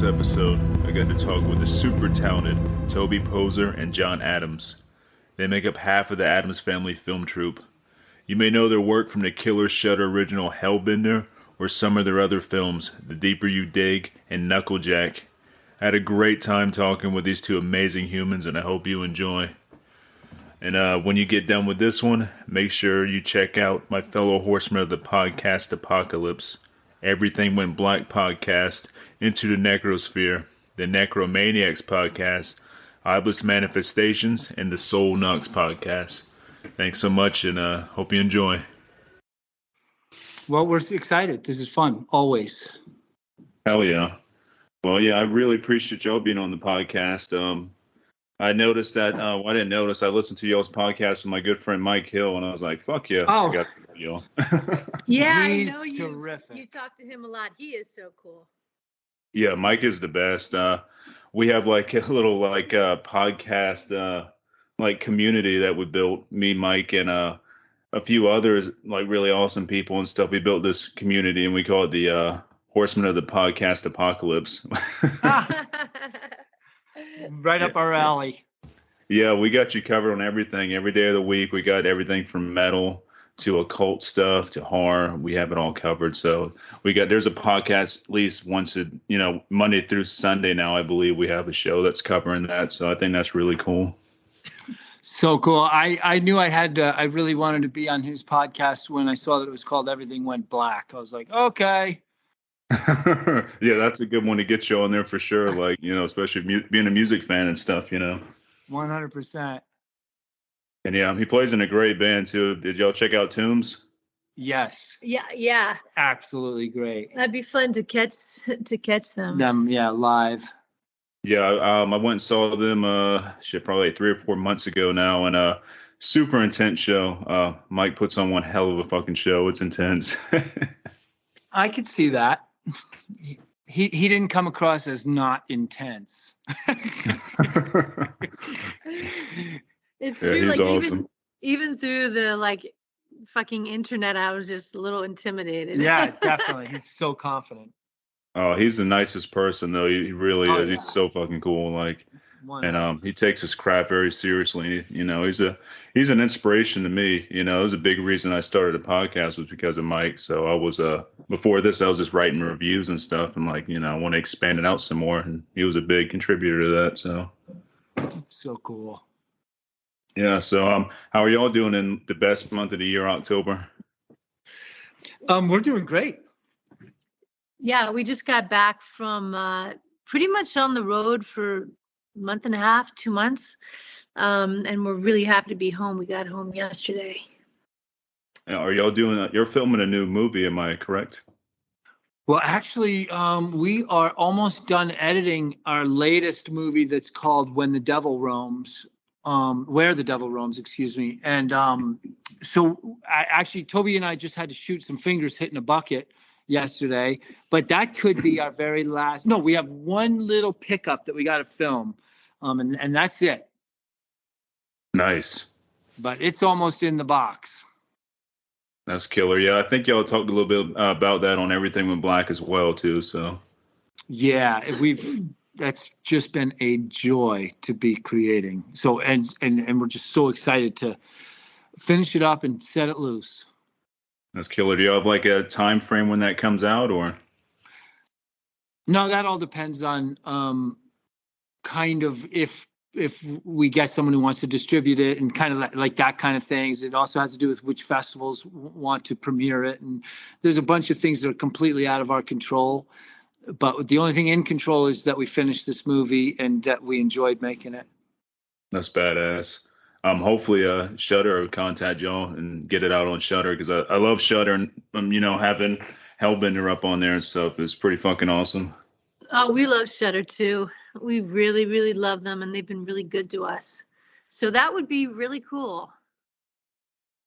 this episode, I got to talk with the super talented Toby Poser and John Adams. They make up half of the Adams Family film troupe. You may know their work from the killer Shudder original Hellbender or some of their other films, The Deeper You Dig and Knuckle Jack. I had a great time talking with these two amazing humans, and I hope you enjoy. And when you get done with this one, make sure you check out my fellow horsemen of the podcast Apocalypse, Everything Went Black podcast, Into the Necrosphere, the Necromaniacs podcast, Iblis Manifestations, and the Soul Knocks podcast. Thanks so much, and hope you enjoy. Well, we're excited. This is fun, always. Hell yeah. Well, yeah, I really appreciate y'all being on the podcast. I noticed that, I didn't notice, I listened to y'all's podcast with my good friend Mike Hill, and I was like, fuck yeah. Oh. I got y'all. Yeah, He's I know you. terrific. You talk to him a lot. He is so cool. Yeah, Mike is the best. We have like a little podcast like community that we built, me, Mike, and a few others, like really awesome people and stuff. We built this community and we call it the Horsemen of the Podcast Apocalypse. Right up our alley. Yeah, we got you covered on everything. Every day of the week, we got everything from metal to occult stuff to horror. We have it all covered. So there's a podcast at least once Monday through Sunday now. I believe we have a show that's covering that. So I think that's really cool. So cool. I knew I really wanted to be on his podcast when I saw that it was called Everything Went Black. I was like, okay. Yeah, that's a good one to get you on there for sure. Like, especially being a music fan and stuff, 100%. And yeah, he plays in a great band too. Did y'all check out Tombs? Yes. Yeah. Absolutely great. That'd be fun to catch them. Live. Yeah, I went and saw them probably 3 or 4 months ago now, and super intense show. Mike puts on one hell of a fucking show. It's intense. I could see that. He didn't come across as not intense. It's yeah, true. he's Like awesome. even through the fucking internet, I was just a little intimidated. Yeah, definitely. He's so confident. Oh, he's the nicest person though. He really is. Yeah. He's so fucking cool. And he takes his craft very seriously. He's an inspiration to me. It was a big reason I started a podcast was because of Mike. So I was before this I was just writing reviews and stuff, and I want to expand it out some more. And he was a big contributor to that. So cool. Yeah. So how are y'all doing in the best month of the year, October? We're doing great. Yeah, we just got back from pretty much on the road for a month and a half, 2 months. And we're really happy to be home. We got home yesterday. Are y'all doing you're filming a new movie, am I correct? Well, actually, we are almost done editing our latest movie that's called Where the Devil Roams, excuse me. And so Toby and I just had to shoot some fingers hitting a bucket yesterday, but that could be our very last. No, we have one little pickup that we got to film, and that's it. Nice. But it's almost in the box. That's killer. Yeah, I think y'all talked a little bit about that on Everything Went Black as well too. So. Yeah, that's just been a joy to be creating. So and we're just so excited to finish it up and set it loose. That's killer. Do you have like a time frame when that comes out, or? No, that all depends on kind of if we get someone who wants to distribute it and kind of like that kind of things. It also has to do with which festivals want to premiere it, and there's a bunch of things that are completely out of our control. But the only thing in control is that we finished this movie and that we enjoyed making it. That's badass. Hopefully Shudder will contact y'all and get it out on Shudder, because I love Shudder, and having Hellbender up on there and stuff is pretty fucking awesome. Oh, we love Shudder too. We really, really love them, and they've been really good to us. So that would be really cool.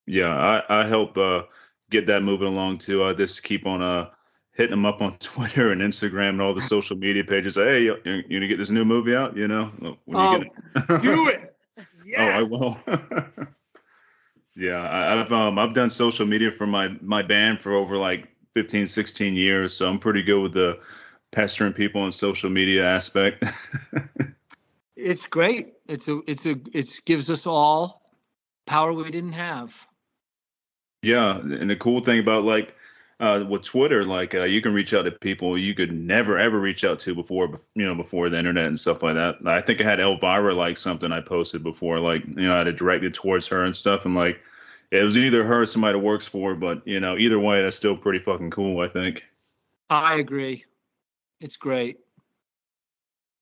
Yeah, I help get that moving along too. I just keep on hitting them up on Twitter and Instagram and all the social media pages. Hey, you gonna get this new movie out? When you get it? Do it. Yeah. Oh, I will. Yeah, I've done social media for my band for over like 15, 16 years, so I'm pretty good with the pestering people on social media aspect. It's great. It gives us all power we didn't have. Yeah, and the cool thing about like with Twitter, like you can reach out to people you could never ever reach out to before, before the internet and stuff like that. I think I had Elvira like something I posted before, like I had it directed towards her and stuff, and like it was either her or somebody that works for her, but either way, that's still pretty fucking cool, I think. I agree. It's great.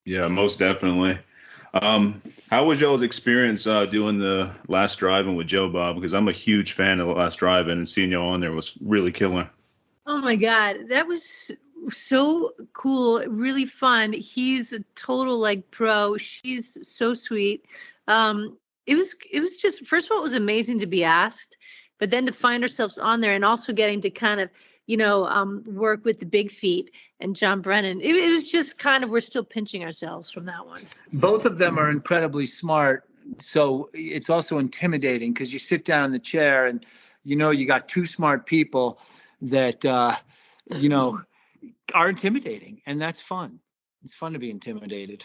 Yeah, most definitely. How was y'all's experience doing the Last Drive-In with Joe Bob? Because I'm a huge fan of the Last Drive-In, and seeing y'all on there was really killer. Oh my God, that was so cool, really fun. He's a total like pro. She's so sweet. It was just, first of all, it was amazing to be asked, but then to find ourselves on there and also getting to kind of, work with the Big Feet and John Brennan. It was just kind of, we're still pinching ourselves from that one. Both of them are incredibly smart, so it's also intimidating because you sit down in the chair and you got two smart people that are intimidating, and that's fun. It's fun to be intimidated.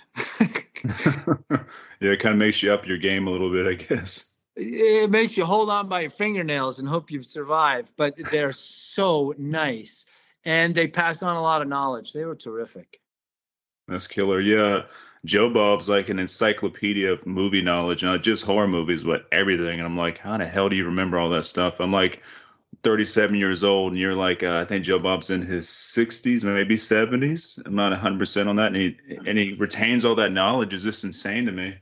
Yeah, it kind of makes you up your game a little bit, I guess. It makes you hold on by your fingernails and hope you survive, but they're so nice, and they pass on a lot of knowledge. They were terrific. That's killer. Yeah, Joe Bob's like an encyclopedia of movie knowledge, not just horror movies, but everything. And I'm like, how the hell do you remember all that stuff? I'm like 37 years old, and you're like, I think Joe Bob's in his 60s, maybe 70s. I'm not 100% on that, and he retains all that knowledge. Is just insane to me.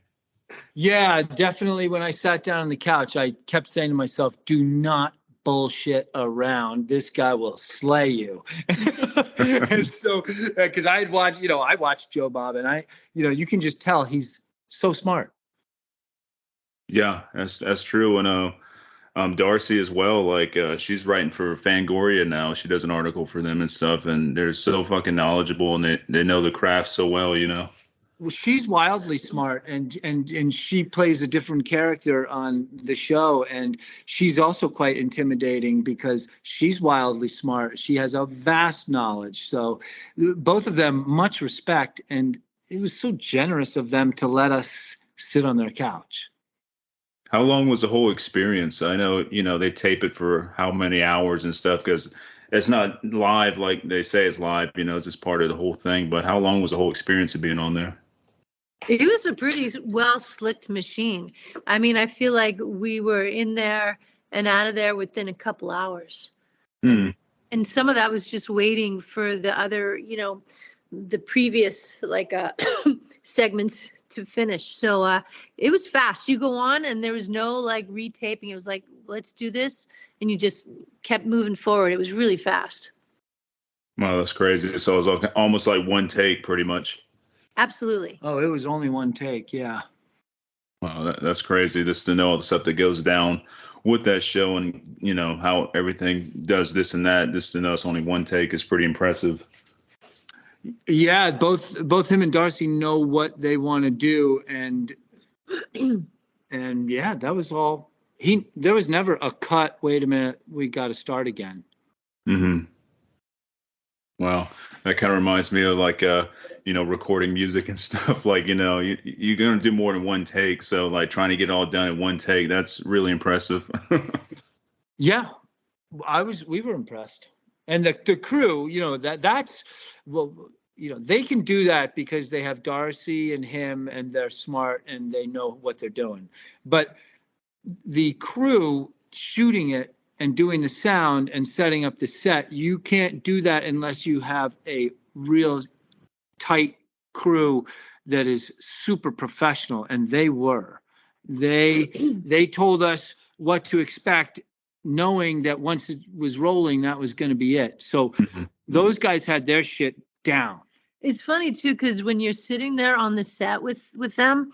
Yeah, definitely. When I sat down on the couch, I kept saying to myself, do not bullshit around. This guy will slay you. And so, because I watched Joe Bob, and you can just tell he's so smart. Yeah, that's true. And Darcy as well. Like she's writing for Fangoria now. She does an article for them and stuff, and they're so fucking knowledgeable, and they know the craft so well. Well, she's wildly smart, and she plays a different character on the show, and she's also quite intimidating because she's wildly smart. She has a vast knowledge. So both of them, much respect, and it was so generous of them to let us sit on their couch. How long was the whole experience? I know, they tape it for how many hours and stuff because it's not live like they say it's live, it's just part of the whole thing. But how long was the whole experience of being on there? It was a pretty well slicked machine. I mean, I feel like we were in there and out of there within a couple hours. Hmm. And some of that was just waiting for the other, the previous segments to finish. So it was fast. You go on and there was no like retaping. It was like, let's do this. And you just kept moving forward. It was really fast. Wow, that's crazy. So it was almost like one take pretty much. Absolutely. Oh, it was only one take. Yeah. Wow, that's crazy. Just to know all the stuff that goes down with that show and, how everything does this and that. Just to know it's only one take is pretty impressive. Yeah, both him and Darcy know what they want to do, and yeah, that was all. There was never a cut. Wait a minute, we got to start again. Mm-hmm. Wow, that kind of reminds me of like recording music and stuff. Like you're gonna do more than one take, so like trying to get it all done in one take, that's really impressive. Yeah, we were impressed, and the crew, that's well, they can do that because they have Darcy and him, and they're smart and they know what they're doing. But the crew shooting it and doing the sound and setting up the set, you can't do that unless you have a real tight crew that is super professional, and they were. They told us what to expect, knowing that once it was rolling, that was going to be it. So those guys had their shit down. It's funny too, because when you're sitting there on the set with them,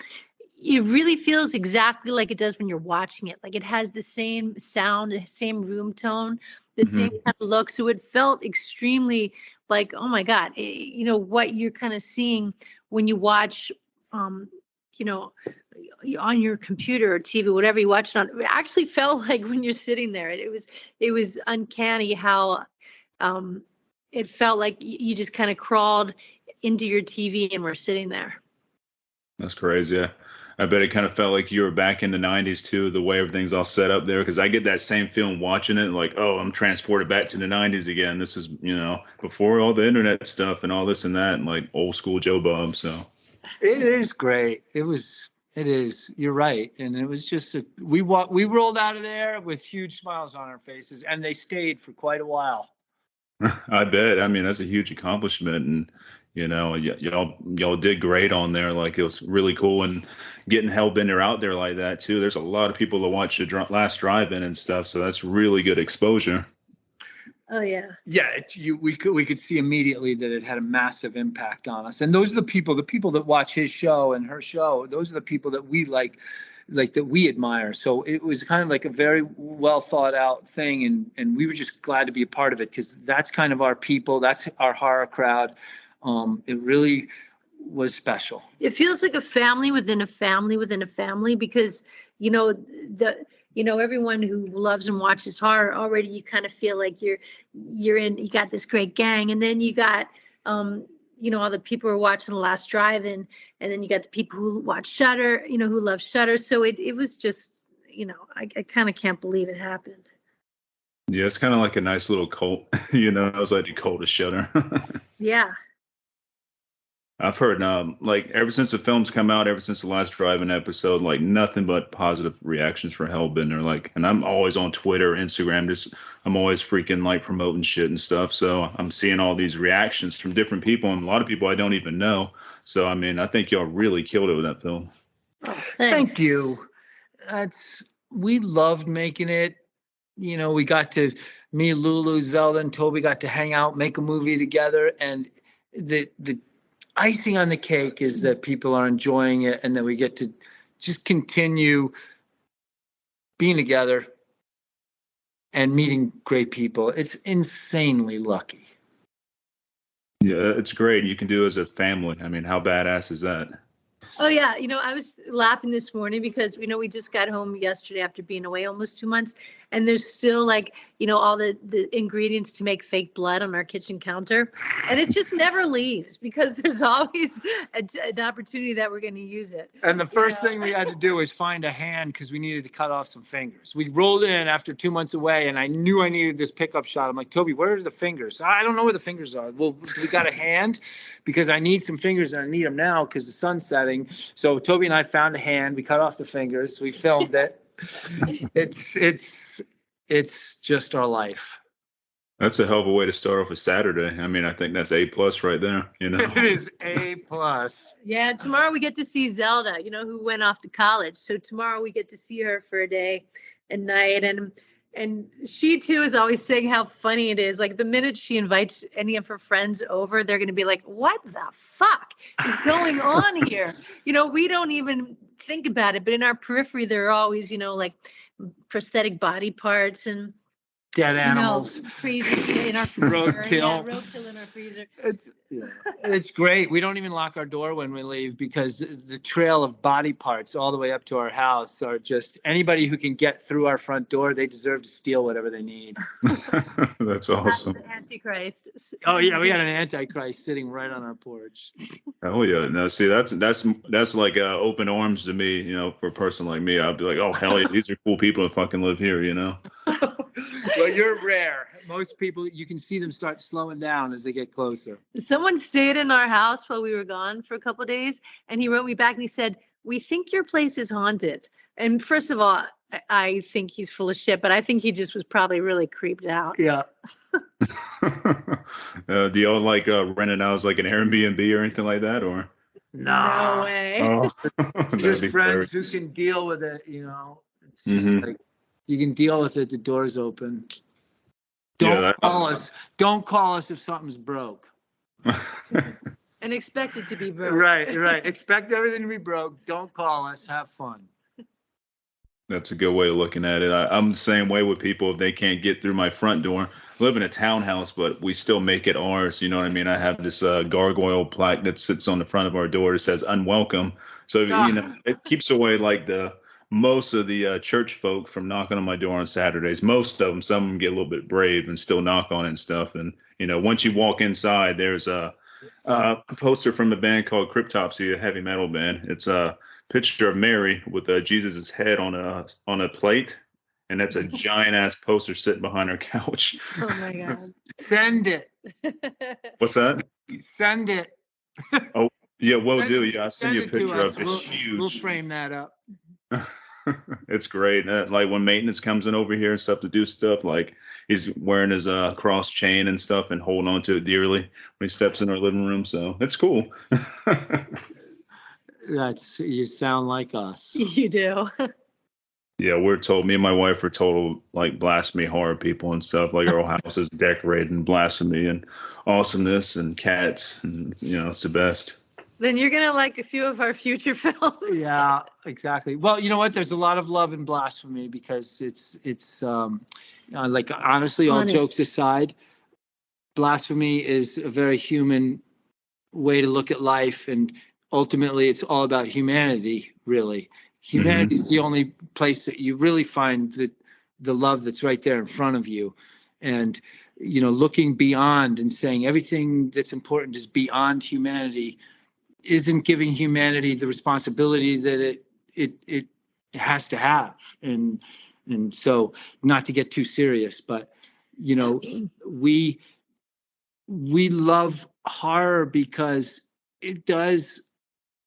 it really feels exactly like it does when you're watching it. Like it has the same sound, the same room tone, the same kind of look. So it felt extremely like, oh my God, what you're kind of seeing when you watch, on your computer or TV, whatever you watch it on, it actually felt like when you're sitting there. It was uncanny how it felt like you just kind of crawled into your TV and were sitting there. That's crazy. Yeah. I bet it kind of felt like you were back in the 90s too, the way everything's all set up there. Because I get that same feeling watching it, like, oh, I'm transported back to the 90s again. This is, before all the internet stuff and all this and that, and like old school Joe Bob. So it is great. It is. You're right. And it was just we rolled out of there with huge smiles on our faces, and they stayed for quite a while. I bet. I mean, that's a huge accomplishment, and y'all did great on there. Like, it was really cool, and getting Hellbender out there like that too. There's a lot of people that watch the last drive-in and stuff, so that's really good exposure. Oh yeah. Yeah, we could see immediately that it had a massive impact on us, and those are the people that watch his show and her show. Those are the people that we like that we admire. So it was kind of like a very well thought out thing, and we were just glad to be a part of it, because that's kind of our people. That's our horror crowd. It really was special. It feels like a family within a family within a family, because everyone who loves and watches horror already, you kind of feel like you got this great gang, and then you got all the people who are watching The Last Drive-In, and then you got the people who watch Shudder, who love Shudder. So it was just, I kind of can't believe it happened. Yeah, it's kind of like a nice little cult. It was like the cult of Shudder. Yeah. I've heard like ever since the film's come out, ever since the last Drive-In episode, like nothing but positive reactions for Hellbender. Like, and I'm always on Twitter, Instagram, I'm always freaking like promoting shit and stuff. So I'm seeing all these reactions from different people, and a lot of people I don't even know. So I mean, I think y'all really killed it with that film. Oh, thank you. We loved making it. We got to, me, Lulu, Zelda, and Toby got to hang out, make a movie together, and the icing on the cake is that people are enjoying it, and that we get to just continue being together and meeting great people. It's insanely lucky. Yeah, it's great. You can do it as a family. I mean, how badass is that? Oh yeah, I was laughing this morning because we just got home yesterday after being away almost 2 months, and there's still all the ingredients to make fake blood on our kitchen counter, and it just never leaves because there's always an opportunity that we're going to use it. And the first thing we had to do was find a hand, because we needed to cut off some fingers. We rolled in after 2 months away, and I knew I needed this pickup shot. I'm like, Toby, where are the fingers? I don't know where the fingers are. Well, we got a hand, because I need some fingers, and I need them now because the sun's setting. So Toby and I found a hand. We cut off the fingers. We filmed it. It's just our life. That's a hell of a way to start off a Saturday. I mean, I think that's A+ right there. It is A+. Yeah, tomorrow we get to see Zelda, who went off to college. So tomorrow we get to see her for a day and night, and she too is always saying how funny it is. Like, the minute she invites any of her friends over, they're going to be like, what the fuck is going on here? We don't even think about it, but in our periphery, there are always, like prosthetic body parts and dead animals, crazy in our freezer. Roadkill in our freezer. It's great. We don't even lock our door when we leave, because the trail of body parts all the way up to our house are just, anybody who can get through our front door, they deserve to steal whatever they need. That's awesome. That's the Antichrist. Oh yeah, we got an Antichrist sitting right on our porch. Oh yeah, no, see, that's like open arms to me. For a person like me, I'd be like, oh hell yeah, these are cool people that fucking live here. Well, you're rare. Most people, you can see them start slowing down as they get closer. Someone stayed in our house while we were gone for a couple of days, and he wrote me back and he said, we think your place is haunted. And first of all, I think he's full of shit, but I think he just was probably really creeped out. Yeah. Do y'all like rent it out as like an Airbnb or anything like that, or? No way. Oh. Just friends who can deal with it, It's just like, you can deal with it. The door's open. Don't call us. Don't call us if something's broke. And expect it to be broke. Right. Expect everything to be broke. Don't call us. Have fun. That's a good way of looking at it. I'm the same way with people. If they can't get through my front door, I live in a townhouse, but we still make it ours. You know what I mean? I have this gargoyle plaque that sits on the front of our door that says unwelcome. So, it keeps away like most of the church folk from knocking on my door on Saturdays. Most of them, some of them get a little bit brave and still knock on it and stuff. And, once you walk inside, there's a poster from a band called Cryptopsy, a heavy metal band. It's a picture of Mary with Jesus' head on a plate, and that's a giant ass poster sitting behind her couch. Oh my God. Send it. What's that? Send it. Oh, yeah, will Send do. it- Yeah, I'll send send you a it to picture us. of it. It's huge. We'll frame that up. It's great. Like when maintenance comes in over here and stuff to do stuff, like he's wearing his cross chain and stuff and holding on to it dearly when he steps in our living room. So it's cool. You sound like us. You do. Yeah, me and my wife are total like blasphemy horror people and stuff. Like our whole house is decorated in blasphemy and awesomeness and cats, and it's the best. Then you're gonna like a few of our future films. Yeah, exactly. Well, you know what? There's a lot of love in blasphemy because it's like honestly, all jokes aside, blasphemy is a very human way to look at life, and ultimately, it's all about humanity. Really, humanity is the only place that you really find the love that's right there in front of you, and looking beyond and saying everything that's important is beyond humanity isn't giving humanity the responsibility that it has to have. And so, not to get too serious, but we love horror because it does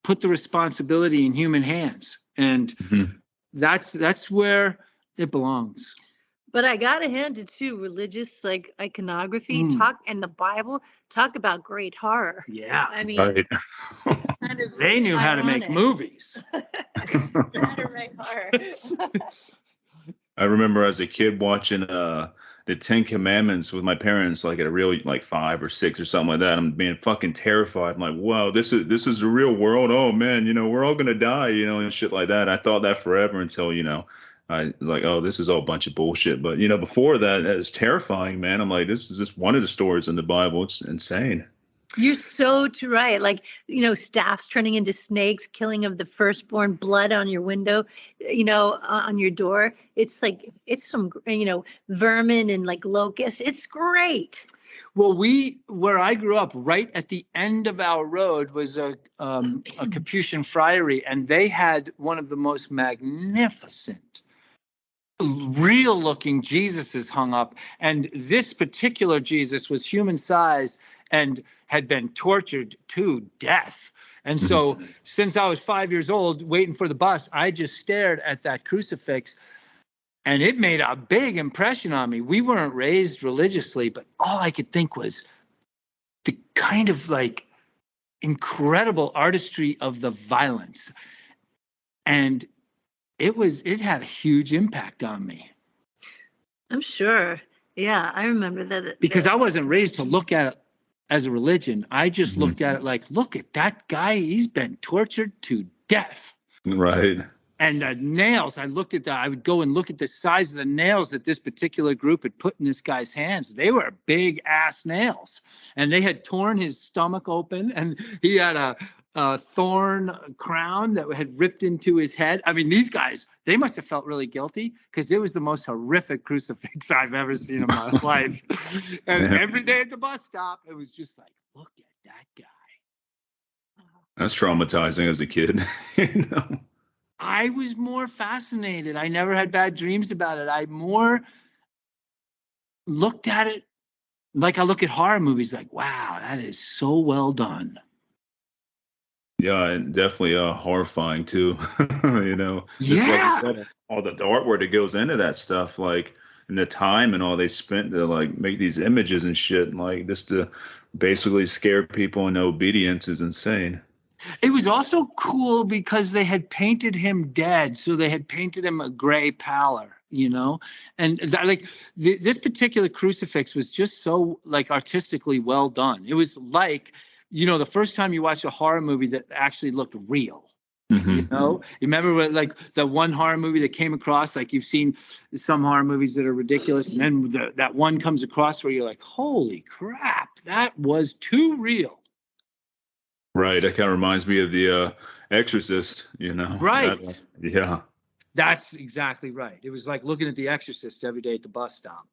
put the responsibility in human hands, and that's where it belongs. But I gotta hand it to religious like iconography and the Bible talk about great horror. Yeah, I mean, right. it's kind of they knew how to make movies. How to write horror. I remember as a kid watching the Ten Commandments with my parents, like at a real like 5 or 6 or something like that. I'm being fucking terrified. I'm like, wow, this is the real world. Oh man, we're all gonna die, and shit like that. I thought that forever until I was like, oh, this is all a bunch of bullshit. But before that, it was terrifying, man. I'm like, this is just one of the stories in the Bible. It's insane. You're so right. Like, staffs turning into snakes, killing of the firstborn, blood on your window, on your door. It's like, it's some, vermin and like locusts. It's great. Well, where I grew up, right at the end of our road was a Capuchin friary, and they had one of the most magnificent, real looking Jesuses hung up. And this particular Jesus was human size and had been tortured to death. And so since I was 5 years old, waiting for the bus, I just stared at that crucifix, and it made a big impression on me. We weren't raised religiously, but all I could think was the kind of like incredible artistry of the violence. And it had a huge impact on me. I'm sure. Yeah, I remember that. Because I wasn't raised to look at it as a religion. I just looked at it like, look at that guy. He's been tortured to death. Right. And the nails, I would go and look at the size of the nails that this particular group had put in this guy's hands. They were big ass nails, and they had torn his stomach open, and he had a thorn crown that had ripped into his head. I mean, these guys, they must have felt really guilty, because it was the most horrific crucifix I've ever seen in my life. And every day at the bus stop, it was just like, look at that guy. That's traumatizing as a kid. I was more fascinated. I never had bad dreams about it. I more looked at it like I look at horror movies, like, wow, that is so well done. Yeah, and definitely horrifying too. Just like you said, all the artwork that goes into that stuff, like, and the time and all they spent to like make these images and shit, like just to basically scare people into obedience is insane. It was also cool because they had painted him dead, so they had painted him a gray pallor, and this particular crucifix was just so like artistically well done. It was like, the first time you watch a horror movie that actually looked real. You remember what, like the one horror movie that came across, like you've seen some horror movies that are ridiculous, and then that one comes across where you're like, holy crap, that was too real. Right. That kind of reminds me of the Exorcist, Right. Yeah. That's exactly right. It was like looking at The Exorcist every day at the bus stop.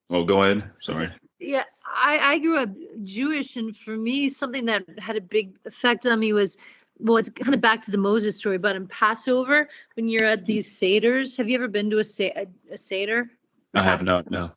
Oh, go ahead. Sorry. Yeah, I grew up Jewish, and for me, something that had a big effect on me was, well, it's kind of back to the Moses story, but in Passover, when you're at these Seders, have you ever been to a Seder? I have not. No.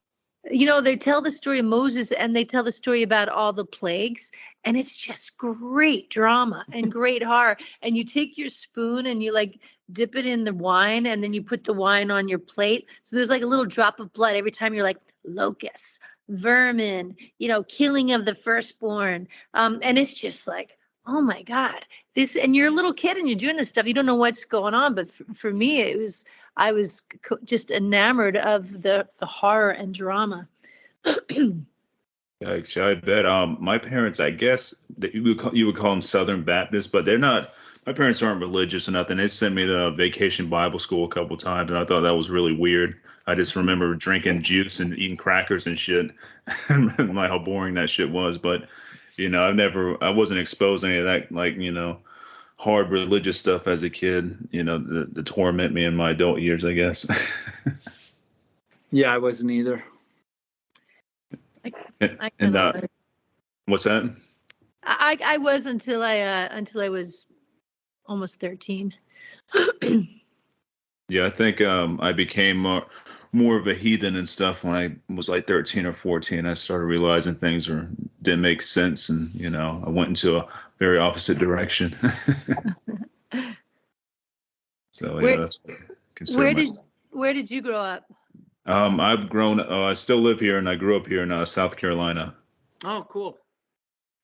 You know, they tell the story of Moses and they tell the story about all the plagues, and it's just great drama and great horror. And you take your spoon and you like dip it in the wine, and then you put the wine on your plate. So there's like a little drop of blood every time you're like locusts, vermin, you know, killing of the firstborn. And it's just like, oh my God, this, and you're a little kid and you're doing this stuff. You don't know what's going on. But for me, I was just enamored of the horror and drama. Yikes, I bet. My parents, I guess that you would call them Southern Baptists, but they're not. My parents aren't religious or nothing. They sent me to vacation Bible school a couple times, and I thought that was really weird. I just remember drinking juice and eating crackers and shit, and like how boring that shit was. But I wasn't exposed to any of that, like hard religious stuff as a kid. The torment me in my adult years, I guess. Yeah, I wasn't either. What's that? I was until I was almost 13. Yeah, I think I became more of a heathen and stuff when I was like 13 or 14. I started realizing things didn't make sense, and I went into a very opposite direction. So yeah, that's what I consider myself. Where did you grow up? I've grown. I still live here, and I grew up here in South Carolina. Oh, cool.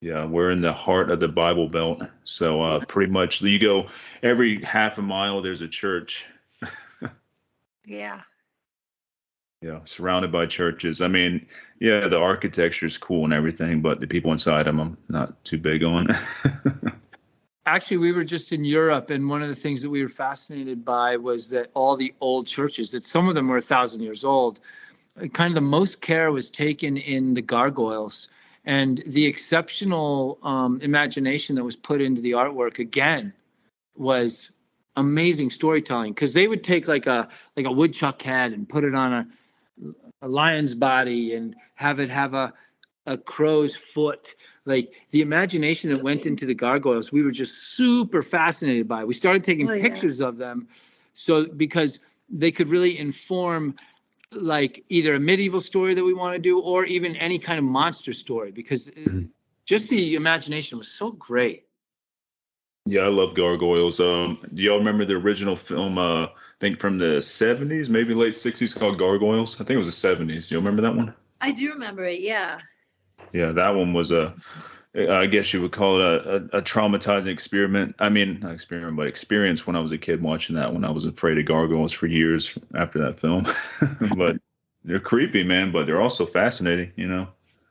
Yeah, we're in the heart of the Bible Belt. So pretty much you go every half a mile, there's a church. Yeah. Yeah, surrounded by churches. I mean, yeah, the architecture is cool and everything, but the people inside them, I'm not too big on. Actually, we were just in Europe, and one of the things that we were fascinated by was that all the old churches, that some of them were 1,000 years old, kind of the most care was taken in the gargoyles. And the exceptional imagination that was put into the artwork, again, was amazing storytelling. Because they would take like a woodchuck head and put it on a lion's body and have it have a crow's foot. Like the imagination that went into the gargoyles, we were just super fascinated by. We started taking pictures of them, so because they could really inform like either a medieval story that we want to do or even any kind of monster story, because just the imagination was so great. Yeah, I love gargoyles. Do y'all remember the original film, I think from the 70s, maybe late 60s, called Gargoyles? I think it was the 70s. You remember that one? I do remember it, yeah. Yeah, that one was I guess you would call it a traumatizing experiment. I mean, not experiment, but experience when I was a kid watching that one. I was afraid of gargoyles for years after that film. But they're creepy, man, but they're also fascinating,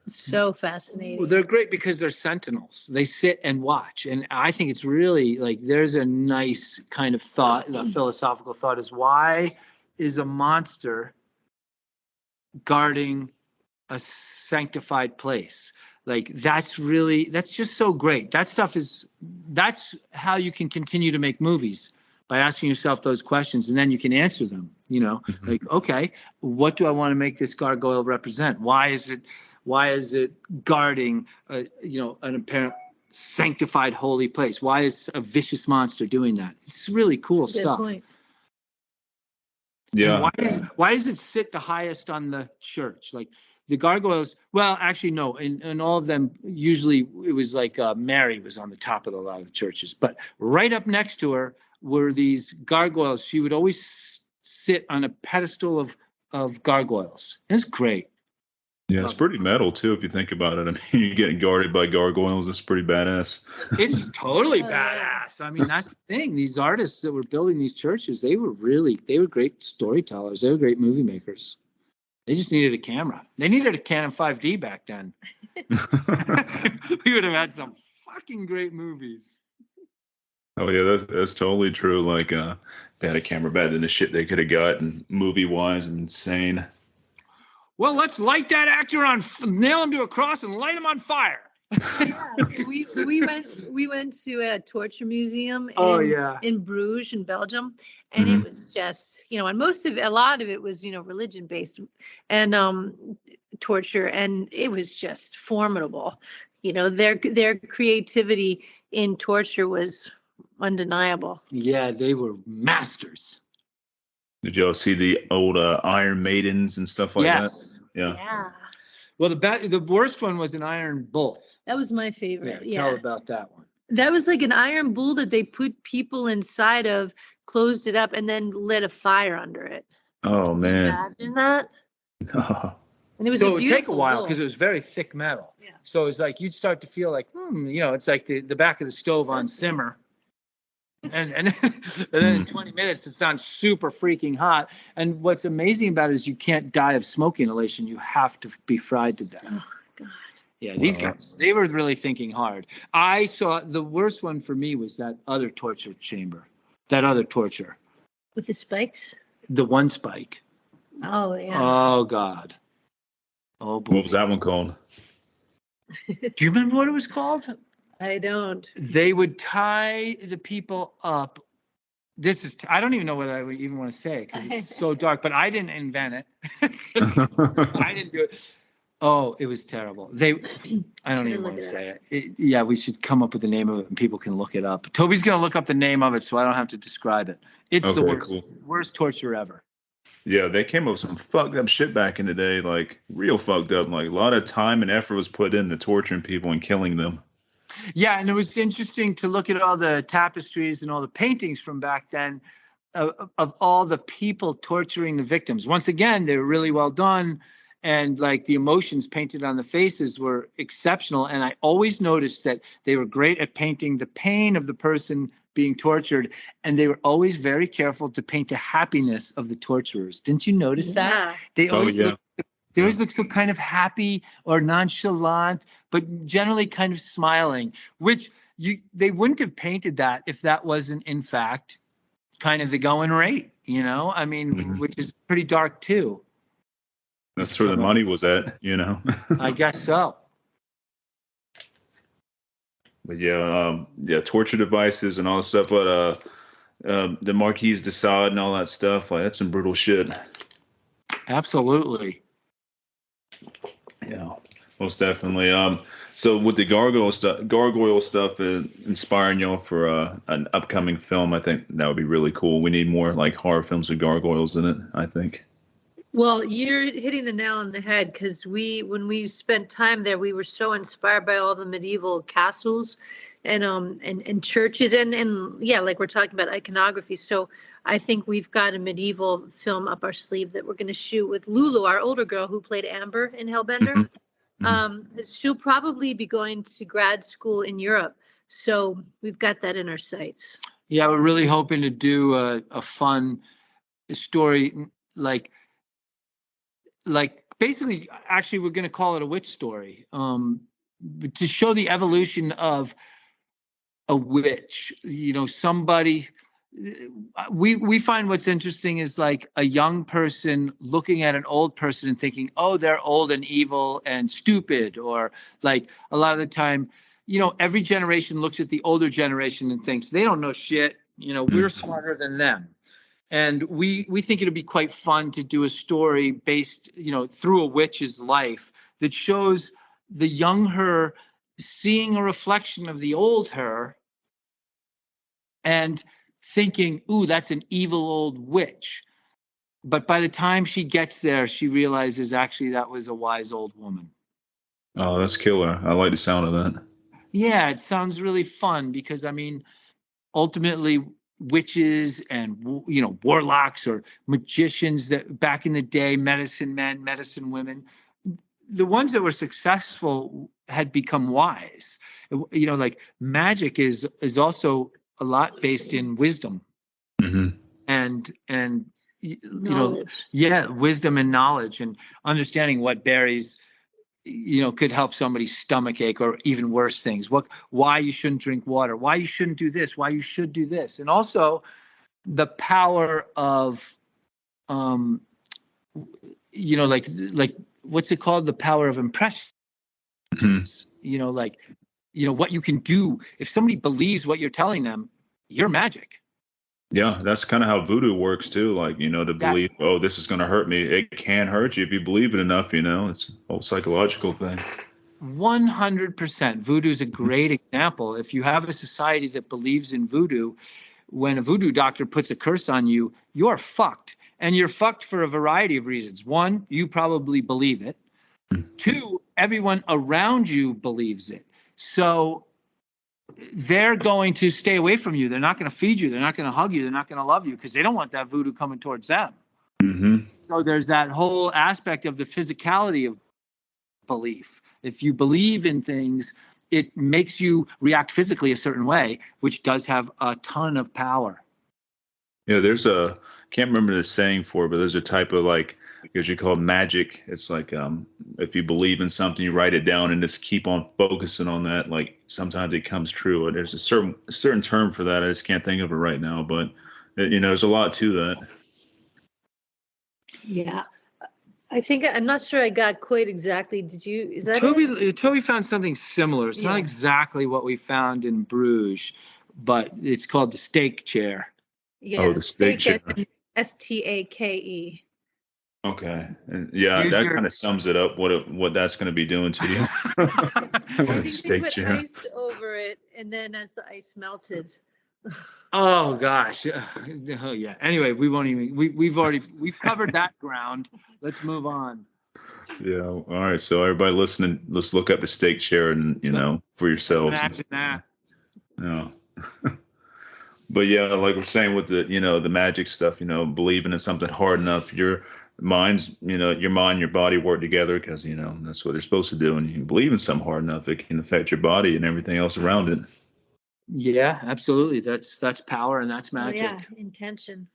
So fascinating. Well, they're great because they're sentinels. They sit and watch. And I think it's really like there's a nice kind of thought, a philosophical thought is, why is a monster guarding a sanctified place? Like that's just so great. That's how you can continue to make movies, by asking yourself those questions, and then you can answer them, like, okay, what do I want to make this gargoyle represent? Why is it guarding an apparent sanctified holy place? Why is a vicious monster doing that? It's really cool stuff. Point. Yeah. And why does it sit the highest on the church? Like the gargoyles, well, actually, no. In all of them, usually it was like Mary was on the top of a lot of the churches. But right up next to her were these gargoyles. She would always sit on a pedestal of gargoyles. It's great. Yeah, it's pretty metal, too, if you think about it. I mean, you're getting guarded by gargoyles. It's pretty badass. It's totally badass. I mean, that's the thing. These artists that were building these churches, they were great storytellers. They were great movie makers. They just needed a camera. They needed a Canon 5D back then. We would have had some fucking great movies. Oh, yeah, that's totally true. Like, they had a camera back then, the shit they could have gotten movie-wise, insane. Well, let's light that actor nail him to a cross and light him on fire. Yeah, we went to a torture museum Oh, yeah. in Bruges in Belgium, and it was just, and a lot of it was, religion based and torture, and it was just formidable. Their creativity in torture was undeniable. Yeah, they were masters. Did y'all see the old Iron Maidens and stuff like Yes. that? Yeah. Yeah, Well, the worst one was an iron bull. that was my favorite. Yeah, tell about that one. That was like an iron bull that they put people inside of, closed it up, and then lit a fire under it. Oh man. Imagine that. And it was So a it would beautiful take a while bull. because it was very thick metal. Yeah. So it's like you'd start to feel like, it's like the back of the stove on Toasty. simmer. And then in 20 minutes it sounds super freaking hot. And what's amazing about it is you can't die of smoke inhalation. You have to be fried to death. Oh God. Yeah, these guys, they were really thinking hard. I saw the worst one for me was that other torture chamber, that other torture, With the spikes. the one spike. Oh yeah. Oh God. Oh boy. What was that one called? Do you remember what it was called? I don't. They would tie the people up. I don't even know whether I would even want to say it because it's so dark, but I didn't invent it. I didn't do it. Oh, it was terrible. I don't even want to say it. Yeah, we should come up with the name of it and people can look it up. Toby's going to look up the name of it so I don't have to describe it. It's the worst torture ever. Yeah, they came up with some fucked up shit back in the day, like real fucked up. Like a lot of time and effort was put into torturing people and killing them. Yeah, and it was interesting to look at all the tapestries and all the paintings from back then of all the people torturing the victims. Once again, they were really well done, and like the emotions painted on the faces were exceptional. And I always noticed that they were great at painting the pain of the person being tortured, and they were always very careful to paint the happiness of the torturers. Didn't you notice that? They always They always look so kind of happy or nonchalant, but generally kind of smiling, which they wouldn't have painted that if that wasn't, in fact, kind of the going rate, I mean, which is pretty dark, too. That's where the money was at, I guess so. But yeah, torture devices and all that stuff. But the Marquise de Sade and all that stuff, like that's some brutal shit. Absolutely. Yeah, most definitely. So with the gargoyle stuff inspiring y'all for an upcoming film, I think that would be really cool. We need more like horror films with gargoyles in it, I think. Well, you're hitting the nail on the head because when we spent time there, we were so inspired by all the medieval castles and churches and yeah, like we're talking about iconography. So I think we've got a medieval film up our sleeve that we're going to shoot with Lulu, our older girl who played Amber in Hellbender. She'll probably be going to grad school in Europe. So we've got that in our sights. Yeah, we're really hoping to do a fun story like basically, actually, we're going to call it a witch story, to show the evolution of a witch. Somebody. We find what's interesting is like a young person looking at an old person and thinking, oh, they're old and evil and stupid, or like a lot of the time, every generation looks at the older generation and thinks they don't know shit. We're smarter than them. And we think it'll be quite fun to do a story based, through a witch's life that shows the young her seeing a reflection of the old her and thinking, ooh, that's an evil old witch. But by the time she gets there, she realizes actually that was a wise old woman. Oh, that's killer. I like the sound of that. Yeah, it sounds really fun because, ultimately, witches and warlocks or magicians that back in the day, medicine men, medicine women, the ones that were successful had become wise. Like magic is also a lot based in wisdom and wisdom and knowledge and understanding what berries could help somebody's stomach ache or even worse things. Why you shouldn't drink water, why you shouldn't do this, why you should do this. And also the power of, like what's it called? The power of impression. Mhm. Like, what you can do. If somebody believes what you're telling them, you're magic. Yeah, that's kind of how voodoo works too. Like, the Yeah. belief, oh, this is going to hurt me. It can hurt you if you believe it enough, It's a whole psychological thing. 100%. Voodoo is a great example. If you have a society that believes in voodoo, when a voodoo doctor puts a curse on you, you're fucked. And you're fucked for a variety of reasons. One, you probably believe it. Two, everyone around you believes it. So they're going to stay away from you. They're not going to feed you. They're not going to hug you. They're not going to love you because they don't want that voodoo coming towards them. Mm-hmm. So there's that whole aspect of the physicality of belief. If you believe in things, it makes you react physically a certain way, which does have a ton of power. Yeah, can't remember the saying for it, but there's a type of usually called magic. It's like if you believe in something, you write it down and just keep on focusing on that. Like sometimes it comes true. There's a certain term for that. I just can't think of it right now, but there's a lot to that. Yeah. I'm not sure I got quite exactly. Is that Toby found something similar. It's not exactly what we found in Bruges, but it's called the stake chair. Yeah. Oh, the stake chair. Stake. Okay. And that kind of sums it up. What that's going to be doing to you. They put ice over it, and then as the ice melted. Oh gosh. Oh yeah. Anyway, we've covered that ground. Let's move on. Yeah. All right. So everybody listening, let's look up the stake chair and for yourselves. Imagine that. No. But yeah, like we're saying with the the magic stuff, believing in something hard enough, your mind, your body work together because that's what they're supposed to do. And you believe in something hard enough, it can affect your body and everything else around it. Yeah, absolutely. That's power and that's magic. Oh, yeah, intention.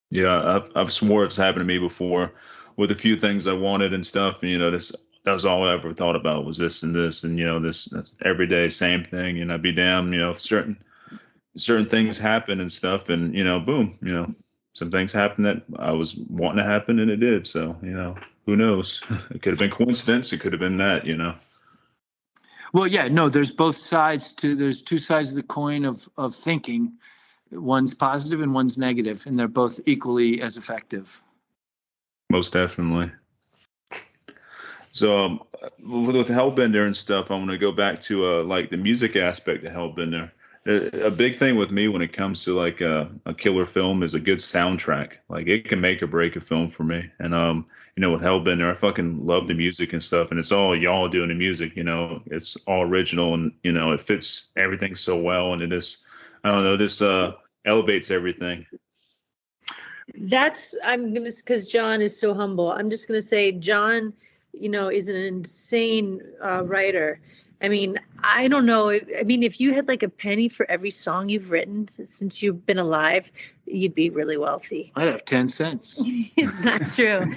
Yeah, I've swore it's happened to me before with a few things I wanted and stuff. And this that was all I ever thought about was this and this and that's everyday same thing. And I'd be damned, certain things happen and stuff, and boom, some things happen that I was wanting to happen and it did. So who knows? It could have been coincidence. It could have been that. Well, yeah, no, there's two sides of the coin of thinking. One's positive and one's negative, and they're both equally as effective. Most definitely. So with Hellbender and stuff, I want to go back to the music aspect of Hellbender. A big thing with me when it comes to a killer film is a good soundtrack. Like it can make or break a film for me. And with Hellbender, I fucking love the music and stuff. And it's all y'all doing the music. It's all original and it fits everything so well. And it is, I don't know, this elevates everything. Because John is so humble. I'm just gonna say John, is an insane writer. I mean, I don't know. If you had a penny for every song you've written since you've been alive, you'd be really wealthy. I'd have 10 cents. It's not true.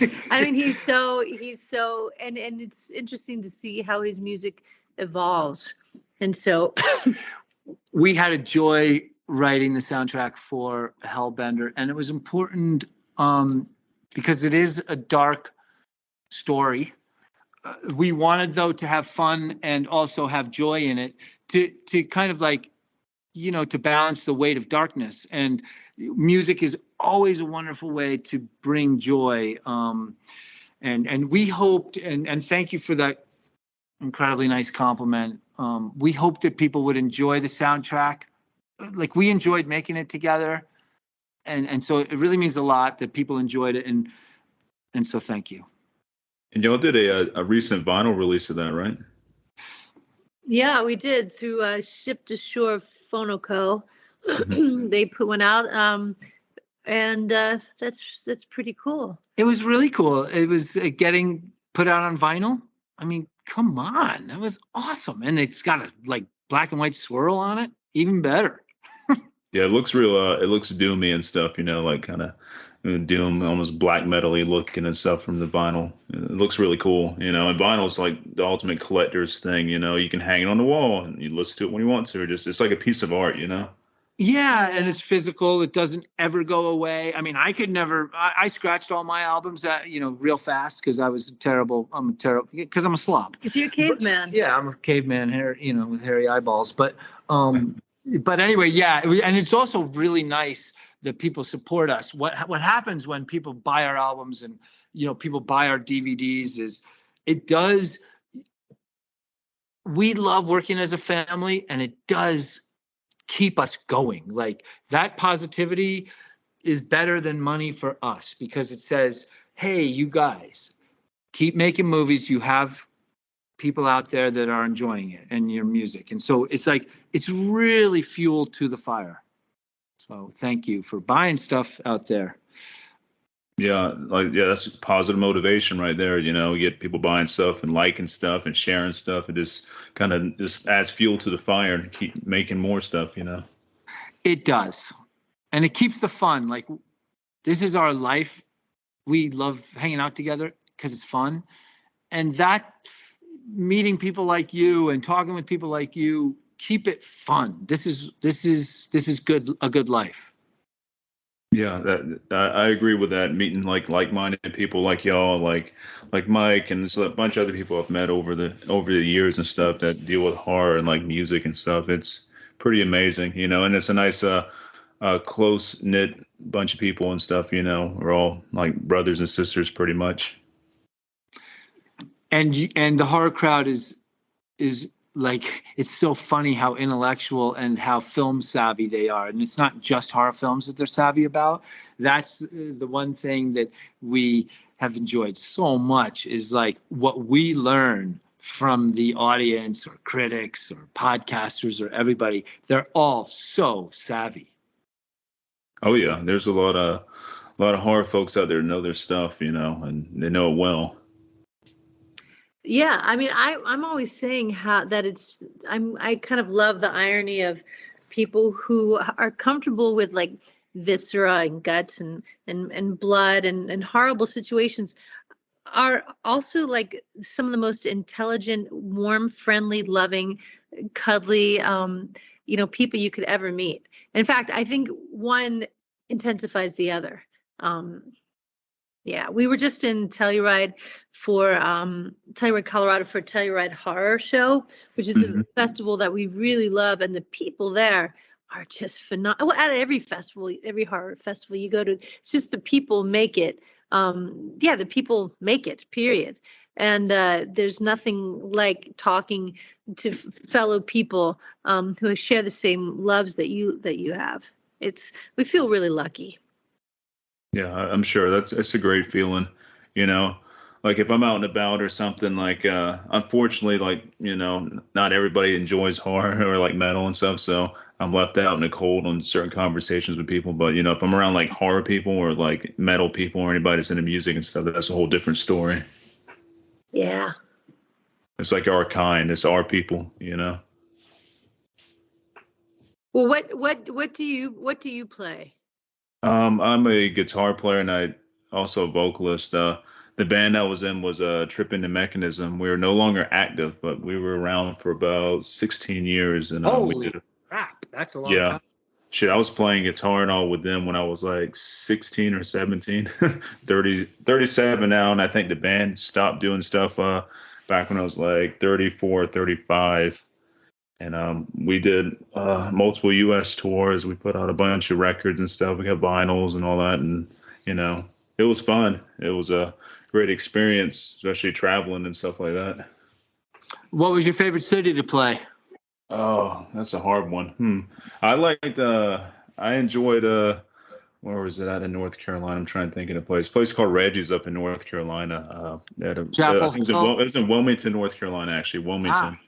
He's so, and it's interesting to see how his music evolves. And so we had a joy writing the soundtrack for Hellbender, and it was important because it is a dark story. We wanted though to have fun and also have joy in it to kind of to balance the weight of darkness, and music is always a wonderful way to bring joy. And we hoped, and thank you for that incredibly nice compliment. We hoped that people would enjoy the soundtrack. Like we enjoyed making it together. And so it really means a lot that people enjoyed it. And so thank you. And y'all did a recent vinyl release of that, right? Yeah, we did through Ship to Shore Phonoco. They put one out, and that's pretty cool. It was really cool. It was getting put out on vinyl. I mean, come on, that was awesome, and it's got a black and white swirl on it. Even better. Yeah, it looks real. It looks doomy and stuff. Kind of doom, almost black metal-y looking and stuff from the vinyl. It looks really cool. And vinyl is like the ultimate collector's thing. You can hang it on the wall and you listen to it when you want to. It's like a piece of art. Yeah, and it's physical. It doesn't ever go away. I mean, I could never. I scratched all my albums, real fast because I'm a terrible because I'm a slob. Because you're a caveman. Yeah, I'm a caveman hair, with hairy eyeballs. But anyway, yeah, and it's also really nice that people support us. What happens when people buy our albums and people buy our DVDs is it does. We love working as a family, and it does keep us going. Like that positivity is better than money for us because it says, hey, you guys keep making movies. You have people out there that are enjoying it and your music. And so it's like, it's really fuel to the fire. So thank you for buying stuff out there. Yeah, that's positive motivation right there. Get people buying stuff and liking stuff and sharing stuff. It just kind of just adds fuel to the fire and keep making more stuff. It does. And it keeps the fun. Like, this is our life. We love hanging out together because it's fun. And that meeting people like you and talking with people like you, keep it fun. This is good, a good life. Yeah, I agree with that. Meeting like-minded people like y'all, like Mike, and there's a bunch of other people I've met over the years and stuff that deal with horror and like music and stuff. It's pretty amazing, and it's a nice close knit bunch of people and stuff. We're all like brothers and sisters pretty much. And the horror crowd is like, it's so funny how intellectual and how film savvy they are. And it's not just horror films that they're savvy about. That's the one thing that we have enjoyed so much is like what we learn from the audience or critics or podcasters or everybody. They're all so savvy. Oh yeah, there's a lot of horror folks out there who know their stuff, and they know it well. Yeah, I mean, I'm always saying I kind of love the irony of people who are comfortable with like viscera and guts and blood and horrible situations are also like some of the most intelligent, warm, friendly, loving, cuddly, people you could ever meet. In fact, I think one intensifies the other. Yeah, we were just in Telluride for Telluride, Colorado for Telluride Horror Show, which is a festival that we really love, and the people there are just phenomenal. Well, at every festival, every horror festival you go to, it's just the people make it. The people make it, period. And there's nothing like talking to fellow people who share the same loves that you have. We feel really lucky. Yeah, I'm sure it's a great feeling, like if I'm out and about or something like, unfortunately, like, not everybody enjoys horror or like metal and stuff. So I'm left out in the cold on certain conversations with people. But, if I'm around like horror people or like metal people or anybody that's into music and stuff, that's a whole different story. Yeah. It's like our kind. It's our people, Well, what do you play? I'm a guitar player and I also a vocalist. The band I was in was Trip Into Mechanism. We were no longer active, but we were around for about 16 years. And we did crap, that's a long time. Shit, I was playing guitar and all with them when I was like 16 or 17, 37 now. And I think the band stopped doing stuff back when I was like 34, 35. And we did multiple U.S. tours. We put out a bunch of records and stuff. We got vinyls and all that. And, it was fun. It was a great experience, especially traveling and stuff like that. What was your favorite city to play? Oh, that's a hard one. I enjoyed, where was it at in North Carolina? I'm trying to think of a place. A place called Reggie's up in North Carolina. Chapel. It was in Wilmington, North Carolina, actually. Wilmington.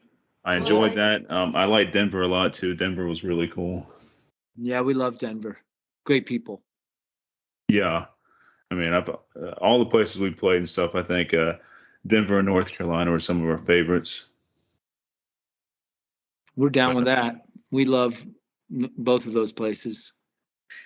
I enjoyed that. I liked Denver a lot too. Denver was really cool. Yeah, we love Denver. Great people. Yeah. I mean, all the places we played and stuff, I think Denver and North Carolina were some of our favorites. We're down with that. We love both of those places.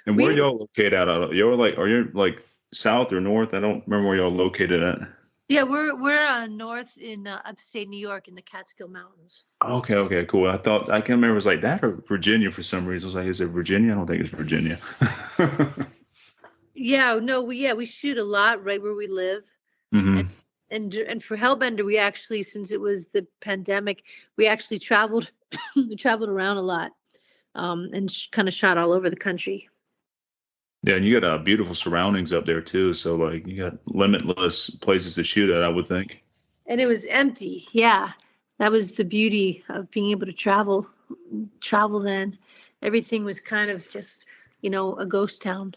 And where y'all located out of? Are you like south or north? I don't remember where y'all located at. Yeah, we're north in upstate New York in the Catskill Mountains. Okay, okay, cool. I can't remember. It was like that or Virginia for some reason. I was like, is it Virginia? I don't think it's Virginia. Yeah, no, we shoot a lot right where we live. And Hmm. and for Hellbender, we actually, since it was the pandemic, we actually traveled we traveled around a lot, and kind of shot all over the country. Yeah, and you got beautiful surroundings up there too. So like you got limitless places to shoot at, I would think. And it was empty. Yeah, that was the beauty of being able to travel then. Everything was kind of just, a ghost town.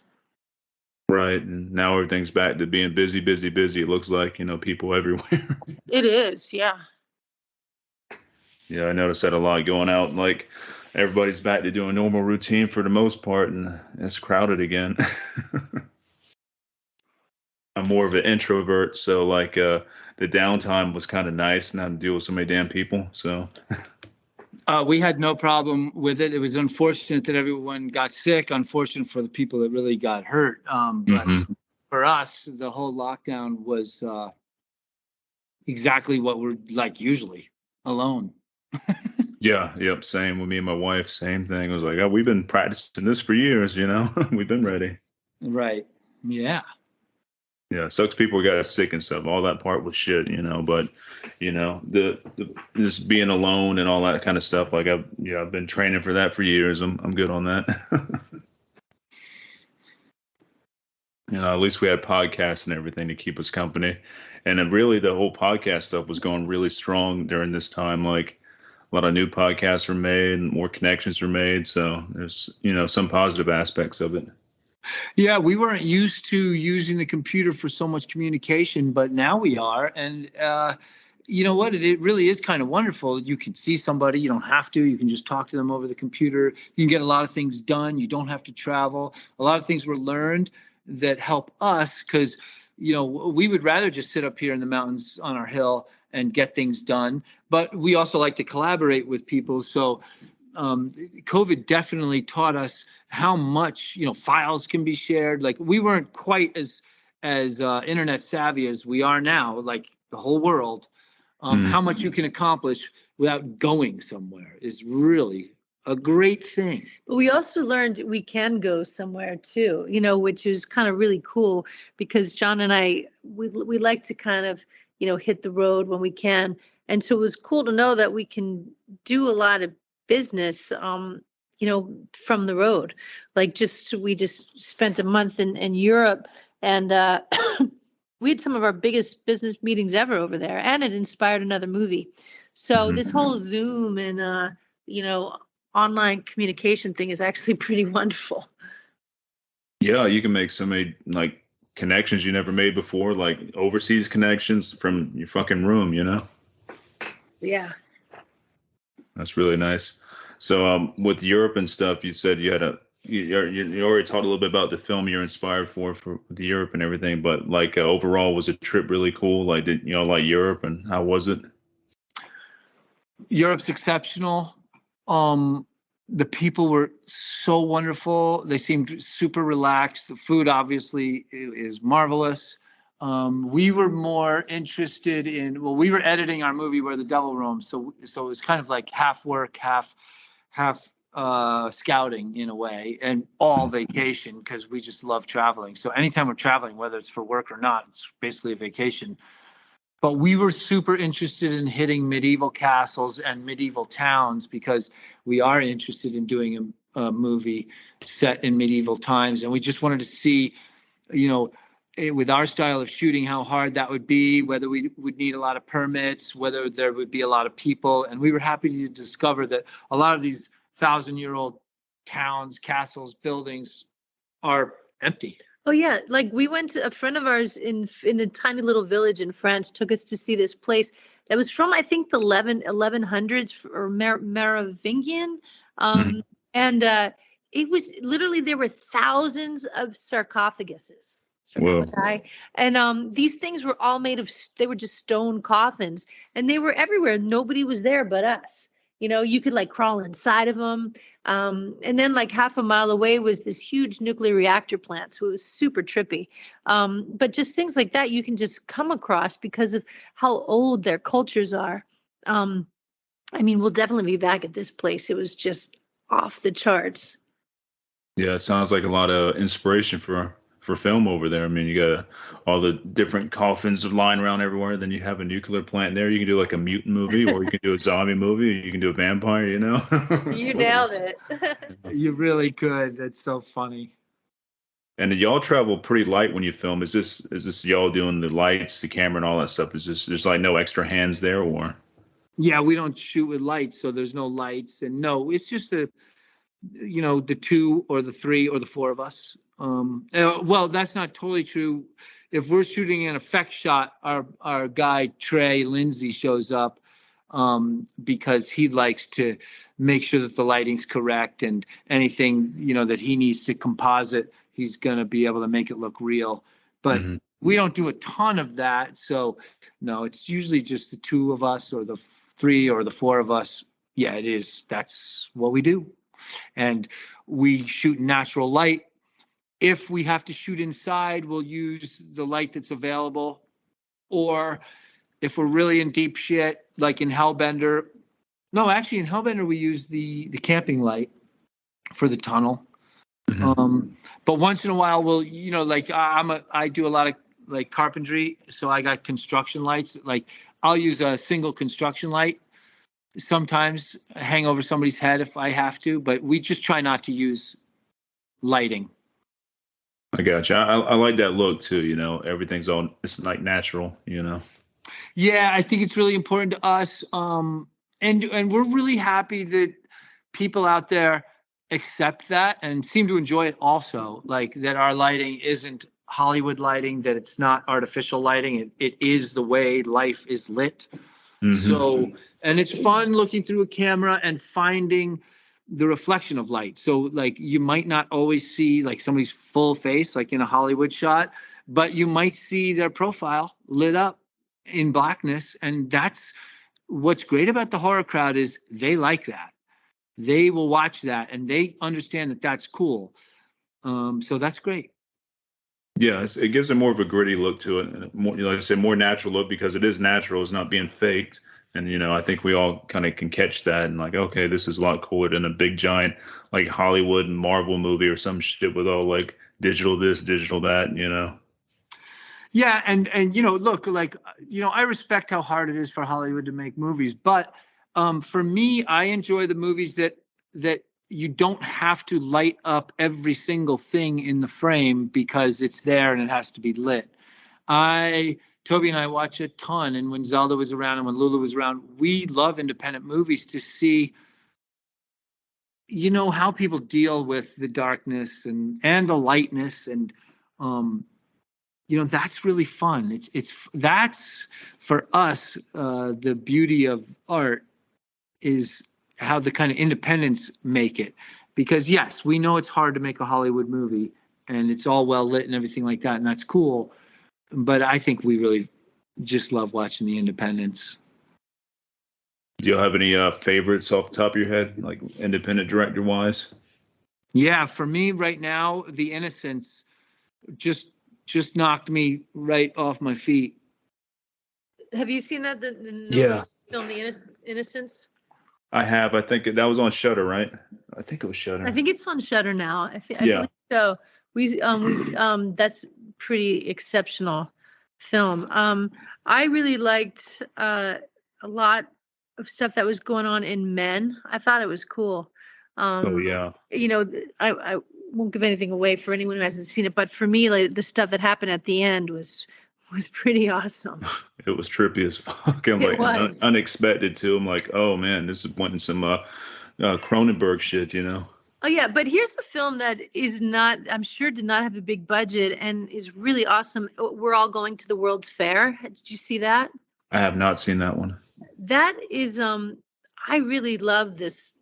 Right. And now everything's back to being busy, busy, busy. It looks like, people everywhere. It is, yeah. Yeah, I noticed that a lot going out. Like everybody's back to doing normal routine for the most part, and it's crowded again. I'm more of an introvert, so like the downtime was kind of nice not to deal with so many damn people. So We had no problem with it. It was unfortunate that everyone got sick. Unfortunate for the people that really got hurt. But Mhm. for us, the whole lockdown was exactly what we're like usually, alone. Yeah, yep, same with me and my wife, same thing. It was like, oh, we've been practicing this for years, we've been ready. Right. Yeah. Yeah, sucks people got sick and stuff. All that part was shit, but the just being alone and all that kind of stuff. Like I've been training for that for years. I'm good on that. At least we had podcasts and everything to keep us company. And then really the whole podcast stuff was going really strong during this time. Like a lot of new podcasts were made and more connections were made. So there's, some positive aspects of it. Yeah, we weren't used to using the computer for so much communication, but now we are. And you know what? It really is kind of wonderful. You can see somebody, you don't have to. You can just talk to them over the computer. You can get a lot of things done. You don't have to travel. A lot of things were learned that help us because, we would rather just sit up here in the mountains on our hill and get things done. But we also like to collaborate with people. So COVID definitely taught us how much files can be shared. Like we weren't quite as internet savvy as we are now, like the whole world. How much you can accomplish without going somewhere is really a great thing. But we also learned we can go somewhere too, which is kind of really cool because John and I we like to kind of hit the road when we can, and so it was cool to know that we can do a lot of business from the road. Like we just spent a month in Europe, and we had some of our biggest business meetings ever over there, and it inspired another movie. So this whole Zoom and online communication thing is actually pretty wonderful. Yeah, you can make so many like connections you never made before, like overseas connections from your fucking room, Yeah. That's really nice. So with Europe and stuff, you said you had you already talked a little bit about the film you're inspired for the Europe and everything, but like overall, was the trip really cool? Like did like Europe, and how was it? Europe's exceptional. The people were so wonderful. They seemed super relaxed. The food obviously is marvelous. We were more interested in, we were editing our movie Where the Devil Roams, so it was kind of like half work, half scouting in a way, and all vacation because we just love traveling. So anytime we're traveling, whether it's for work or not, it's basically a vacation. But we were super interested in hitting medieval castles and medieval towns because we are interested in doing a movie set in medieval times, and we just wanted to see, with our style of shooting, how hard that would be, whether we would need a lot of permits, whether there would be a lot of people. And we were happy to discover that a lot of these 1,000-year-old towns, castles, buildings are empty. Oh yeah, like we went to a friend of ours in a tiny little village in France, took us to see this place that was from I think the 1100s or Merovingian, and it was literally there were thousands of sarcophaguses. Sarcophagi. And these things were all made of, they were just stone coffins, and they were everywhere. Nobody was there but us. You could like crawl inside of them. And then like half a mile away was this huge nuclear reactor plant. So it was super trippy. But just things like that you can just come across because of how old their cultures are. We'll definitely be back at this place. It was just off the charts. Yeah, it sounds like a lot of inspiration for film over there. I mean, you got all the different coffins lying around everywhere. Then you have a nuclear plant there. You can do like a mutant movie, or you can do a zombie movie, or you can do a vampire. You nailed it. You really could. That's so funny. And y'all travel pretty light when you film. Is this y'all doing the lights, the camera, and all that stuff? Is this there's like no extra hands there, or? Yeah, we don't shoot with lights, so there's no lights, and no, it's just the 2 or the 3 or the 4 of us. Well, that's not totally true. If we're shooting an effect shot, our guy Trey Lindsay shows up because he likes to make sure that the lighting's correct, and anything that he needs to composite, he's gonna be able to make it look real. But we don't do a ton of that, so no, it's usually just the 2 of us or the 3 or the 4 of us. Yeah, it is. That's what we do. And we shoot natural light. If we have to shoot inside, we'll use the light that's available. Or if we're really in deep shit, like in Hellbender. No, actually in Hellbender we use the camping light for the tunnel. But once in a while we'll, I do a lot of like carpentry, so I got construction lights. Like I'll use a single construction light. Sometimes hang over somebody's head if I have to, but we just try not to use lighting. I gotcha. I like that look too. Everything's it's like natural. Yeah, I think it's really important to us. And we're really happy that people out there accept that and seem to enjoy it also. Like that our lighting isn't Hollywood lighting, that it's not artificial lighting. It is the way life is lit. So, and it's fun looking through a camera and finding the reflection of light. So like you might not always see like somebody's full face, like in a Hollywood shot, but you might see their profile lit up in blackness. And that's what's great about the horror crowd is they like that. They will watch that and they understand that that's cool. So that's great. Yeah, it gives it more of a gritty look to it, more, like I said, more natural look because it is natural. It's not being faked, and I think we all kind of can catch that and like, okay, this is a lot cooler than a big giant like Hollywood and Marvel movie or some shit with all like digital this, digital that, Yeah, and look, like I respect how hard it is for Hollywood to make movies, but for me, I enjoy the movies that you don't have to light up every single thing in the frame because it's there and it has to be lit. Toby and I watch a ton, and when Zelda was around and when Lula was around, we love independent movies to see, how people deal with the darkness and the lightness, and that's really fun. That's for us, the beauty of art is how the kind of independents make it, because yes, we know it's hard to make a Hollywood movie and it's all well lit and everything like that, and that's cool, but I think we really just love watching the independents. Do you have any favorites off the top of your head, like independent director wise? Yeah, for me right now, The Innocents just knocked me right off my feet. Have you seen that? Yeah. Film The Innocents? I have. I think that was on Shudder, right? I think it was Shudder. I think it's on Shudder now. I believe so. We that's pretty exceptional film. I really liked a lot of stuff that was going on in Men. I thought it was cool. Oh yeah. I won't give anything away for anyone who hasn't seen it, but for me, like the stuff that happened at the end was pretty awesome. It was trippy as fuck. I'm like unexpected too. I'm like, oh man, this is wanting some Cronenberg shit, Oh yeah, but here's a film that I'm sure did not have a big budget and is really awesome. We're All Going to the World's Fair. Did you see that? I have not seen that one. That is I really loved this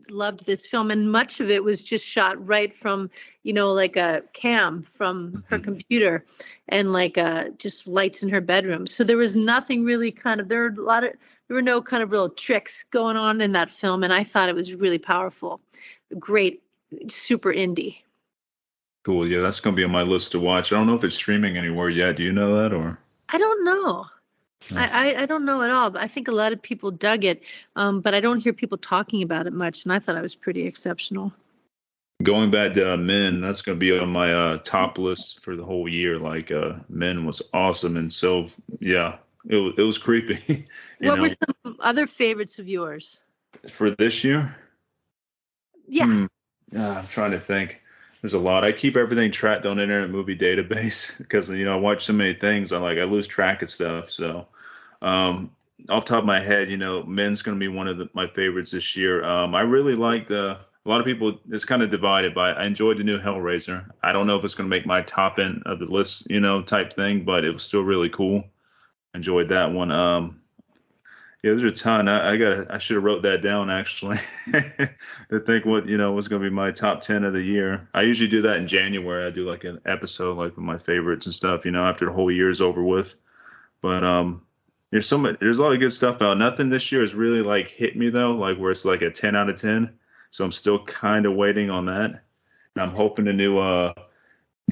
film, and much of it was just shot right from, like a cam from her computer and like just lights in her bedroom. So there was nothing really there are a lot of there were no kind of real tricks going on in that film, and I thought it was really powerful. Great, super indie. Cool. Yeah, that's gonna be on my list to watch. I don't know if it's streaming anywhere yet. Do you know that or? I don't know. No. I don't know at all, but I think a lot of people dug it, but I don't hear people talking about it much, and I thought it was pretty exceptional. Going back to Men, that's gonna be on my top list for the whole year. Like Men was awesome, and so yeah, it was creepy. What were some other favorites of yours? For this year? Yeah. I'm trying to think. There's a lot. I keep everything tracked on Internet Movie Database because I watch so many things. I lose track of stuff. So, off the top of my head, Men's going to be one of my favorites this year. I really liked a lot of people. It's kind of divided, but I enjoyed the new Hellraiser. I don't know if it's going to make my top end of the list, type thing, but it was still really cool. Enjoyed that one. Yeah, there's a ton. I should have wrote that down actually to think what was going to be my top 10 of the year. I usually do that in January. I do like an episode like with my favorites and stuff, after the whole year's over with. But there's a lot of good stuff out. Nothing this year has really like hit me though, like where it's like a 10 out of 10. So I'm still kind of waiting on that. And I'm hoping the new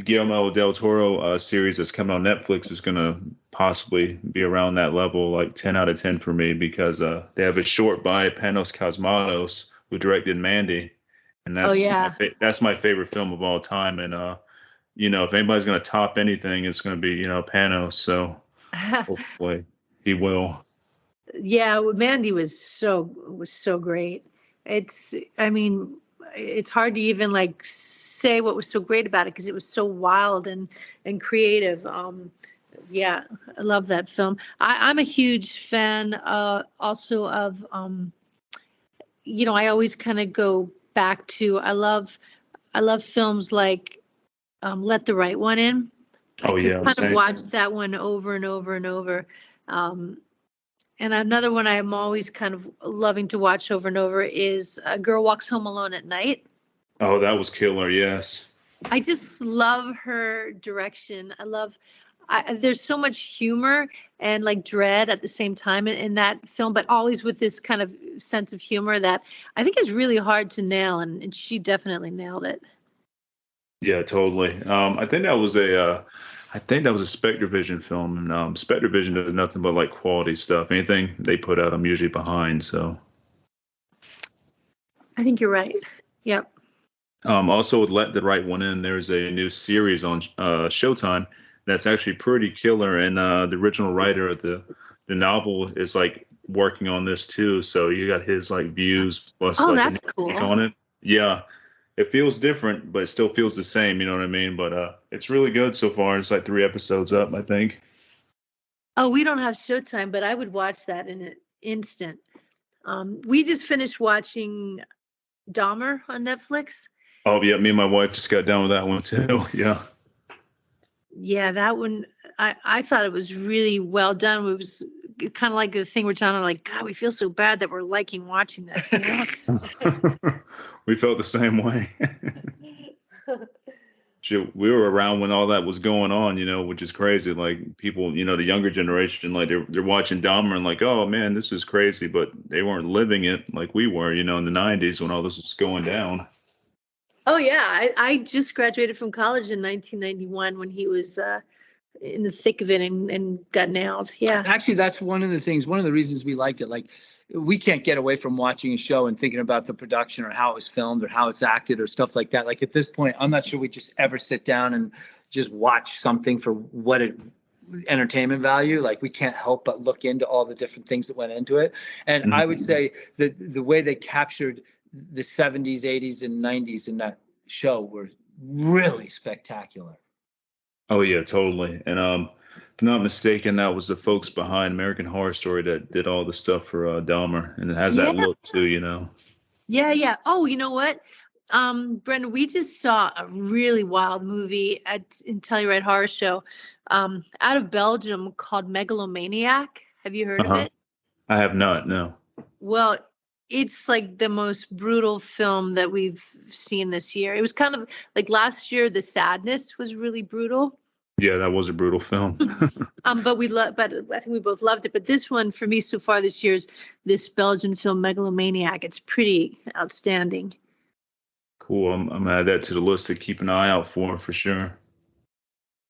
Guillermo del Toro series that's coming on Netflix is going to possibly be around that level, like 10 out of 10 for me, because they have a short by Panos Cosmatos, who directed Mandy, and that's my favorite film of all time. And if anybody's going to top anything, it's going to be Panos. So hopefully he will. Yeah, Mandy was so great. It's hard to even like say what was so great about it because it was so wild and creative. Yeah, I love that film. I'm a huge fan also of I always kind of go back to I love films like Let the Right One In. I could kind of watch that one over and over and over. And another one I'm always kind of loving to watch over and over is A Girl Walks Home Alone at Night. Oh, that was killer. Yes. I just love her direction. There's so much humor and like dread at the same time in that film, but always with this kind of sense of humor that I think is really hard to nail. And she definitely nailed it. Yeah, totally. I think that was a Spectre Vision film, and Spectre Vision does nothing but like quality stuff. Anything they put out, I'm usually behind. So I think you're right. Yep. Also with Let the Right One In, there's a new series on Showtime that's actually pretty killer, and the original writer of the novel is like working on this too. So you got his like views plus that's cool on it. Yeah. It feels different, but it still feels the same. You know what I mean? But it's really good so far. It's like 3 episodes up, I think. Oh, we don't have Showtime, but I would watch that in an instant. We just finished watching Dahmer on Netflix. Oh, yeah. Me and my wife just got done with that one, too. Yeah. Yeah, that one, I thought it was really well done. It was kind of like the thing where John and I like, God, we feel so bad that we're liking watching this. We felt the same way. We were around when all that was going on, which is crazy. Like people, the younger generation, like they're watching Dahmer and like, oh man, this is crazy, but they weren't living it like we were, in the 90s when all this was going down. Oh yeah, I just graduated from college in 1991 when he was in the thick of it and got nailed. Yeah. Actually, that's one of the reasons we liked it. Like, we can't get away from watching a show and thinking about the production or how it was filmed or how it's acted or stuff like that. Like at this point, I'm not sure we just ever sit down and just watch something for what it entertainment value. Like we can't help but look into all the different things that went into it. And I would say that the way they captured the 70s, 80s, and 90s in that show were really spectacular. Oh yeah, totally. And if I'm not mistaken, that was the folks behind American Horror Story that did all the stuff for Dahmer, and it has that look too, Yeah. Oh, you know what? Brenda, we just saw a really wild movie in Telluride Horror Show out of Belgium called Megalomaniac. Have you heard of it? I have not, no. Well, it's like the most brutal film that we've seen this year. It was kind of like last year, The Sadness was really brutal. Yeah, that was a brutal film. But I think we both loved it. But this one for me so far this year is this Belgian film Megalomaniac. It's pretty outstanding. Cool. I'm gonna add that to the list to keep an eye out for sure.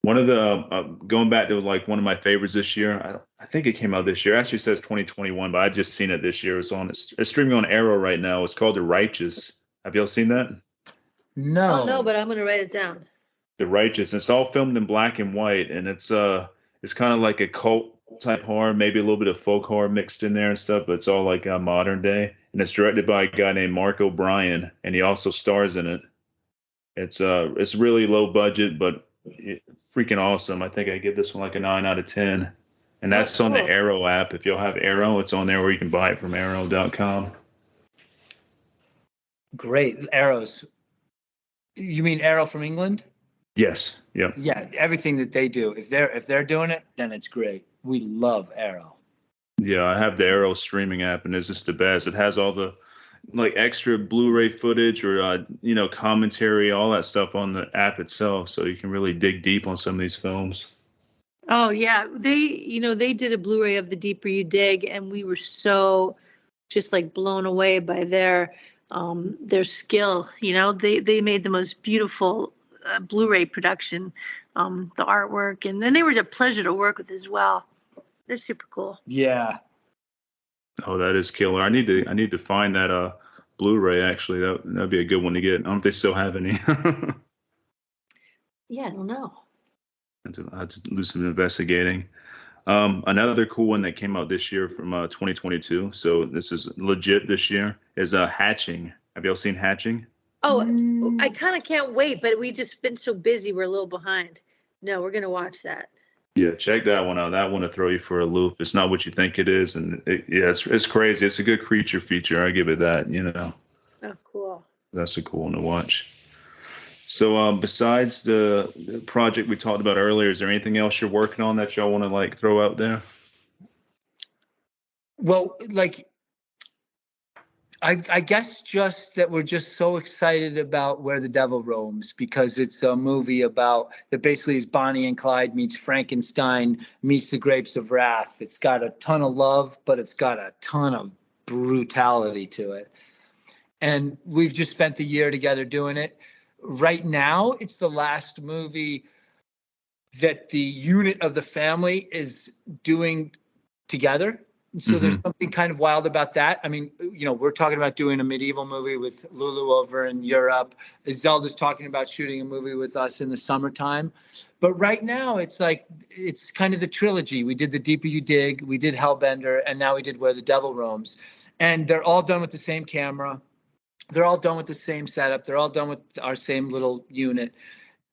One of the going back to like one of my favorites this year. I think it came out this year. It actually says 2021, but I just seen it this year. It's streaming on Arrow right now. It's called The Righteous. Have y'all seen that? No. Oh no, but I'm gonna write it down. The Righteous. It's all filmed in black and white, and it's kind of like a cult type horror, maybe a little bit of folk horror mixed in there and stuff, but it's all like modern day. And it's directed by a guy named Mark O'Brien, and he also stars in it. It's really low budget, but freaking awesome. I think I give this one like a 9 out of 10. And that's on the Arrow app. If you'll have Arrow, it's on there where you can buy it from arrow.com. Great. Arrows. You mean Arrow from England? Yes. Yep. Yeah, everything that they do. If they're doing it, then it's great. We love Arrow. Yeah, I have the Arrow streaming app, and it's just the best. It has all the like extra Blu-ray footage or commentary, all that stuff on the app itself, so you can really dig deep on some of these films. Oh yeah, they did a Blu-ray of The Deeper You Dig, and we were so just like blown away by their skill. They made the most beautiful Blu-ray production, the artwork, and then they were a pleasure to work with as well. They're super cool. Yeah. Oh, that is killer. I need to find that Blu-ray actually. That'd be a good one to get. I don't know if they still have any. Yeah, I don't know. I have to do some investigating. Another cool one that came out this year from 2022. So this is legit this year is Hatching. Have y'all seen Hatching? Oh, I kind of can't wait, but we just been so busy. We're a little behind. No, we're going to watch that. Yeah, check that one out. That one will throw you for a loop. It's not what you think it is. And it's crazy. It's a good creature feature. I give it that, Oh, cool. That's a cool one to watch. So besides the project we talked about earlier, is there anything else you're working on that y'all want to like throw out there? Well, like, I guess just that we're just so excited about Where the Devil Roams, because it's a movie about that basically is Bonnie and Clyde meets Frankenstein meets The Grapes of Wrath. It's got a ton of love, but it's got a ton of brutality to it. And we've just spent the year together doing it. Right now, it's the last movie that the unit of the family is doing together. So there's something kind of wild about that. I mean, we're talking about doing a medieval movie with Lulu over in Europe. Zelda's talking about shooting a movie with us in the summertime. But right now, it's kind of the trilogy. We did The Deeper You Dig, we did Hellbender, and now we did Where the Devil Roams. And they're all done with the same camera. They're all done with the same setup. They're all done with our same little unit.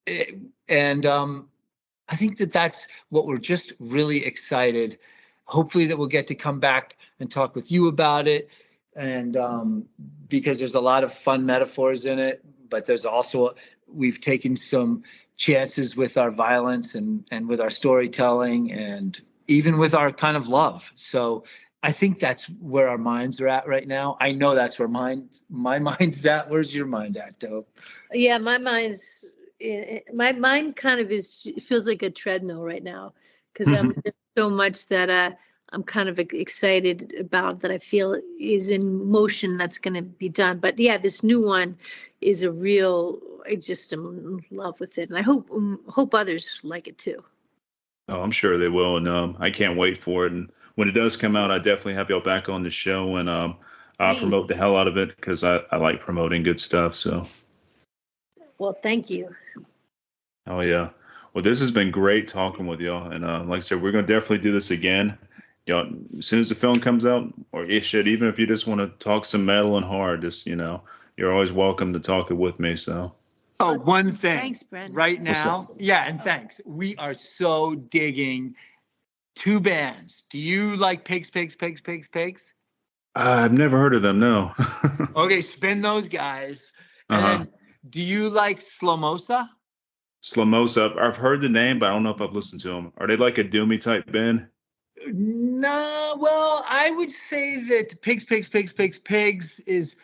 And I think that's what we're just really excited. Hopefully that we'll get to come back and talk with you about it. And because there's a lot of fun metaphors in it, but there's also, we've taken some chances with our violence and with our storytelling and even with our kind of love. So I think that's where our minds are at right now. I know that's where my mind's at. Where's your mind at, Toby? Yeah, my mind kind of feels like a treadmill right now, because there's so much that I'm kind of excited about that I feel is in motion that's going to be done. But yeah, this new one is I just am in love with it, and I hope others like it too. Oh, I'm sure they will, and I can't wait for it. And when it does come out, I definitely have y'all back on the show, and I'll promote the hell out of it because I like promoting good stuff. So. Well, thank you. Oh yeah. Well, this has been great talking with y'all, and like I said, we're gonna definitely do this again. Y'all, as soon as the film comes out, or even if you just want to talk some metal and hard, just you're always welcome to talk it with me. So. Oh, one thing. Thanks, Brendan. Right now, yeah, and thanks. We are so digging 2 bands. Do you like Pigs? I've never heard of them. No. Okay, spin those guys. And then, do you like Slomosa? Slomosa. I've heard the name, but I don't know if I've listened to them. Are they like a doomy type band? No, well, I would say that Pigs is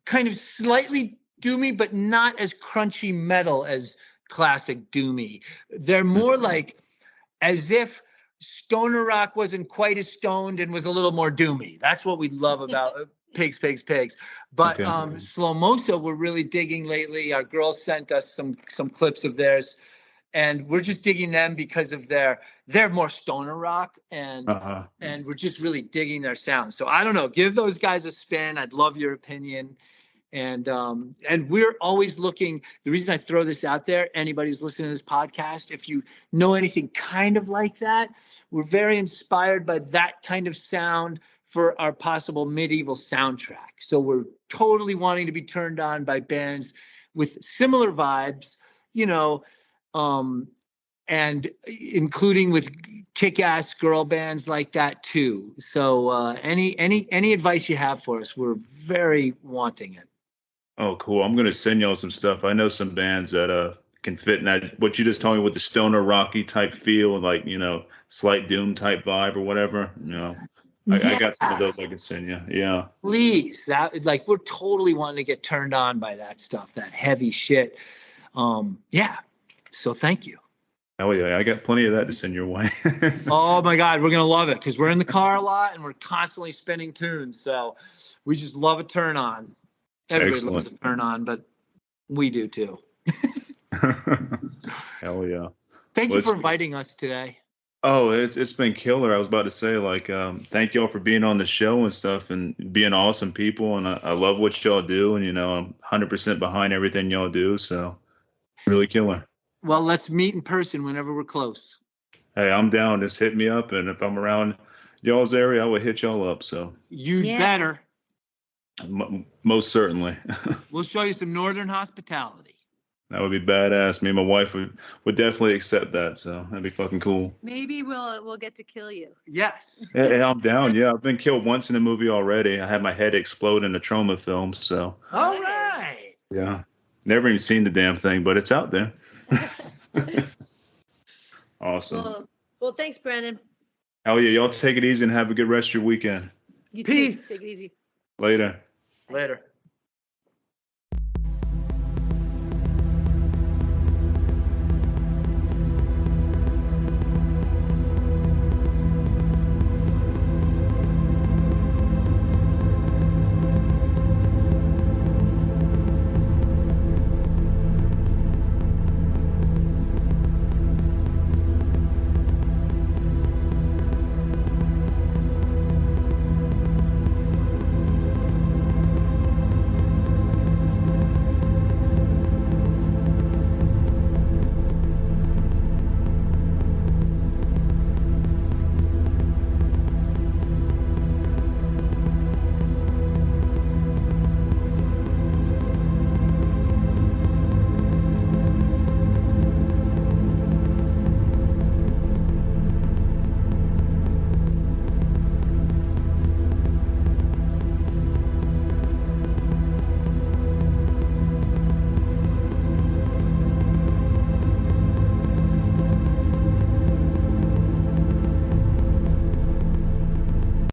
kind of slightly doomy, but not as crunchy metal as classic doomy. They're more like as if Stoner Rock wasn't quite as stoned and was a little more doomy. That's what we love about Pigs. But Slow Mosa, we're really digging lately. Our girls sent us some clips of theirs, and we're just digging them because of they're more Stoner Rock, and we're just really digging their sound. So I don't know, give those guys a spin. I'd love your opinion. And we're always looking. The reason I throw this out there, anybody's listening to this podcast, if you know anything kind of like that, we're very inspired by that kind of sound for our possible medieval soundtrack. So we're totally wanting to be turned on by bands with similar vibes, and including with kick-ass girl bands like that too. So any advice you have for us, we're very wanting it. Oh, cool. I'm going to send y'all some stuff. I know some bands that can fit in that, what you just told me with the stoner rocky type feel, like, slight doom type vibe or whatever. I got some of those I can send you. Yeah. Please. We're totally wanting to get turned on by that stuff, that heavy shit. Yeah. So thank you. Oh, yeah. I got plenty of that to send your way. Oh, my God. We're going to love it because we're in the car a lot and we're constantly spinning tunes. So we just love a turn on. Everybody loves a turn on, but we do too. Hell yeah. Thank you for inviting us today. Oh, it's been killer. I was about to say, thank y'all for being on the show and stuff and being awesome people. And I love what y'all do. And, I'm 100% behind everything y'all do. So really killer. Well, let's meet in person whenever we're close. Hey, I'm down. Just hit me up. And if I'm around y'all's area, I will hit y'all up. So you'd better. Most certainly. We'll show you some northern hospitality. That would be badass. Me and my wife would definitely accept that. So that'd be fucking cool. Maybe we'll get to kill you. Yes. Yeah, I'm down. Yeah, I've been killed once in a movie already. I had my head explode in a trauma film. So. All right. Yeah. Never even seen the damn thing, but it's out there. Awesome. Well, thanks, Brandon. Hell yeah. Y'all take it easy and have a good rest of your weekend. You Peace. too. Take it easy. Later. Later.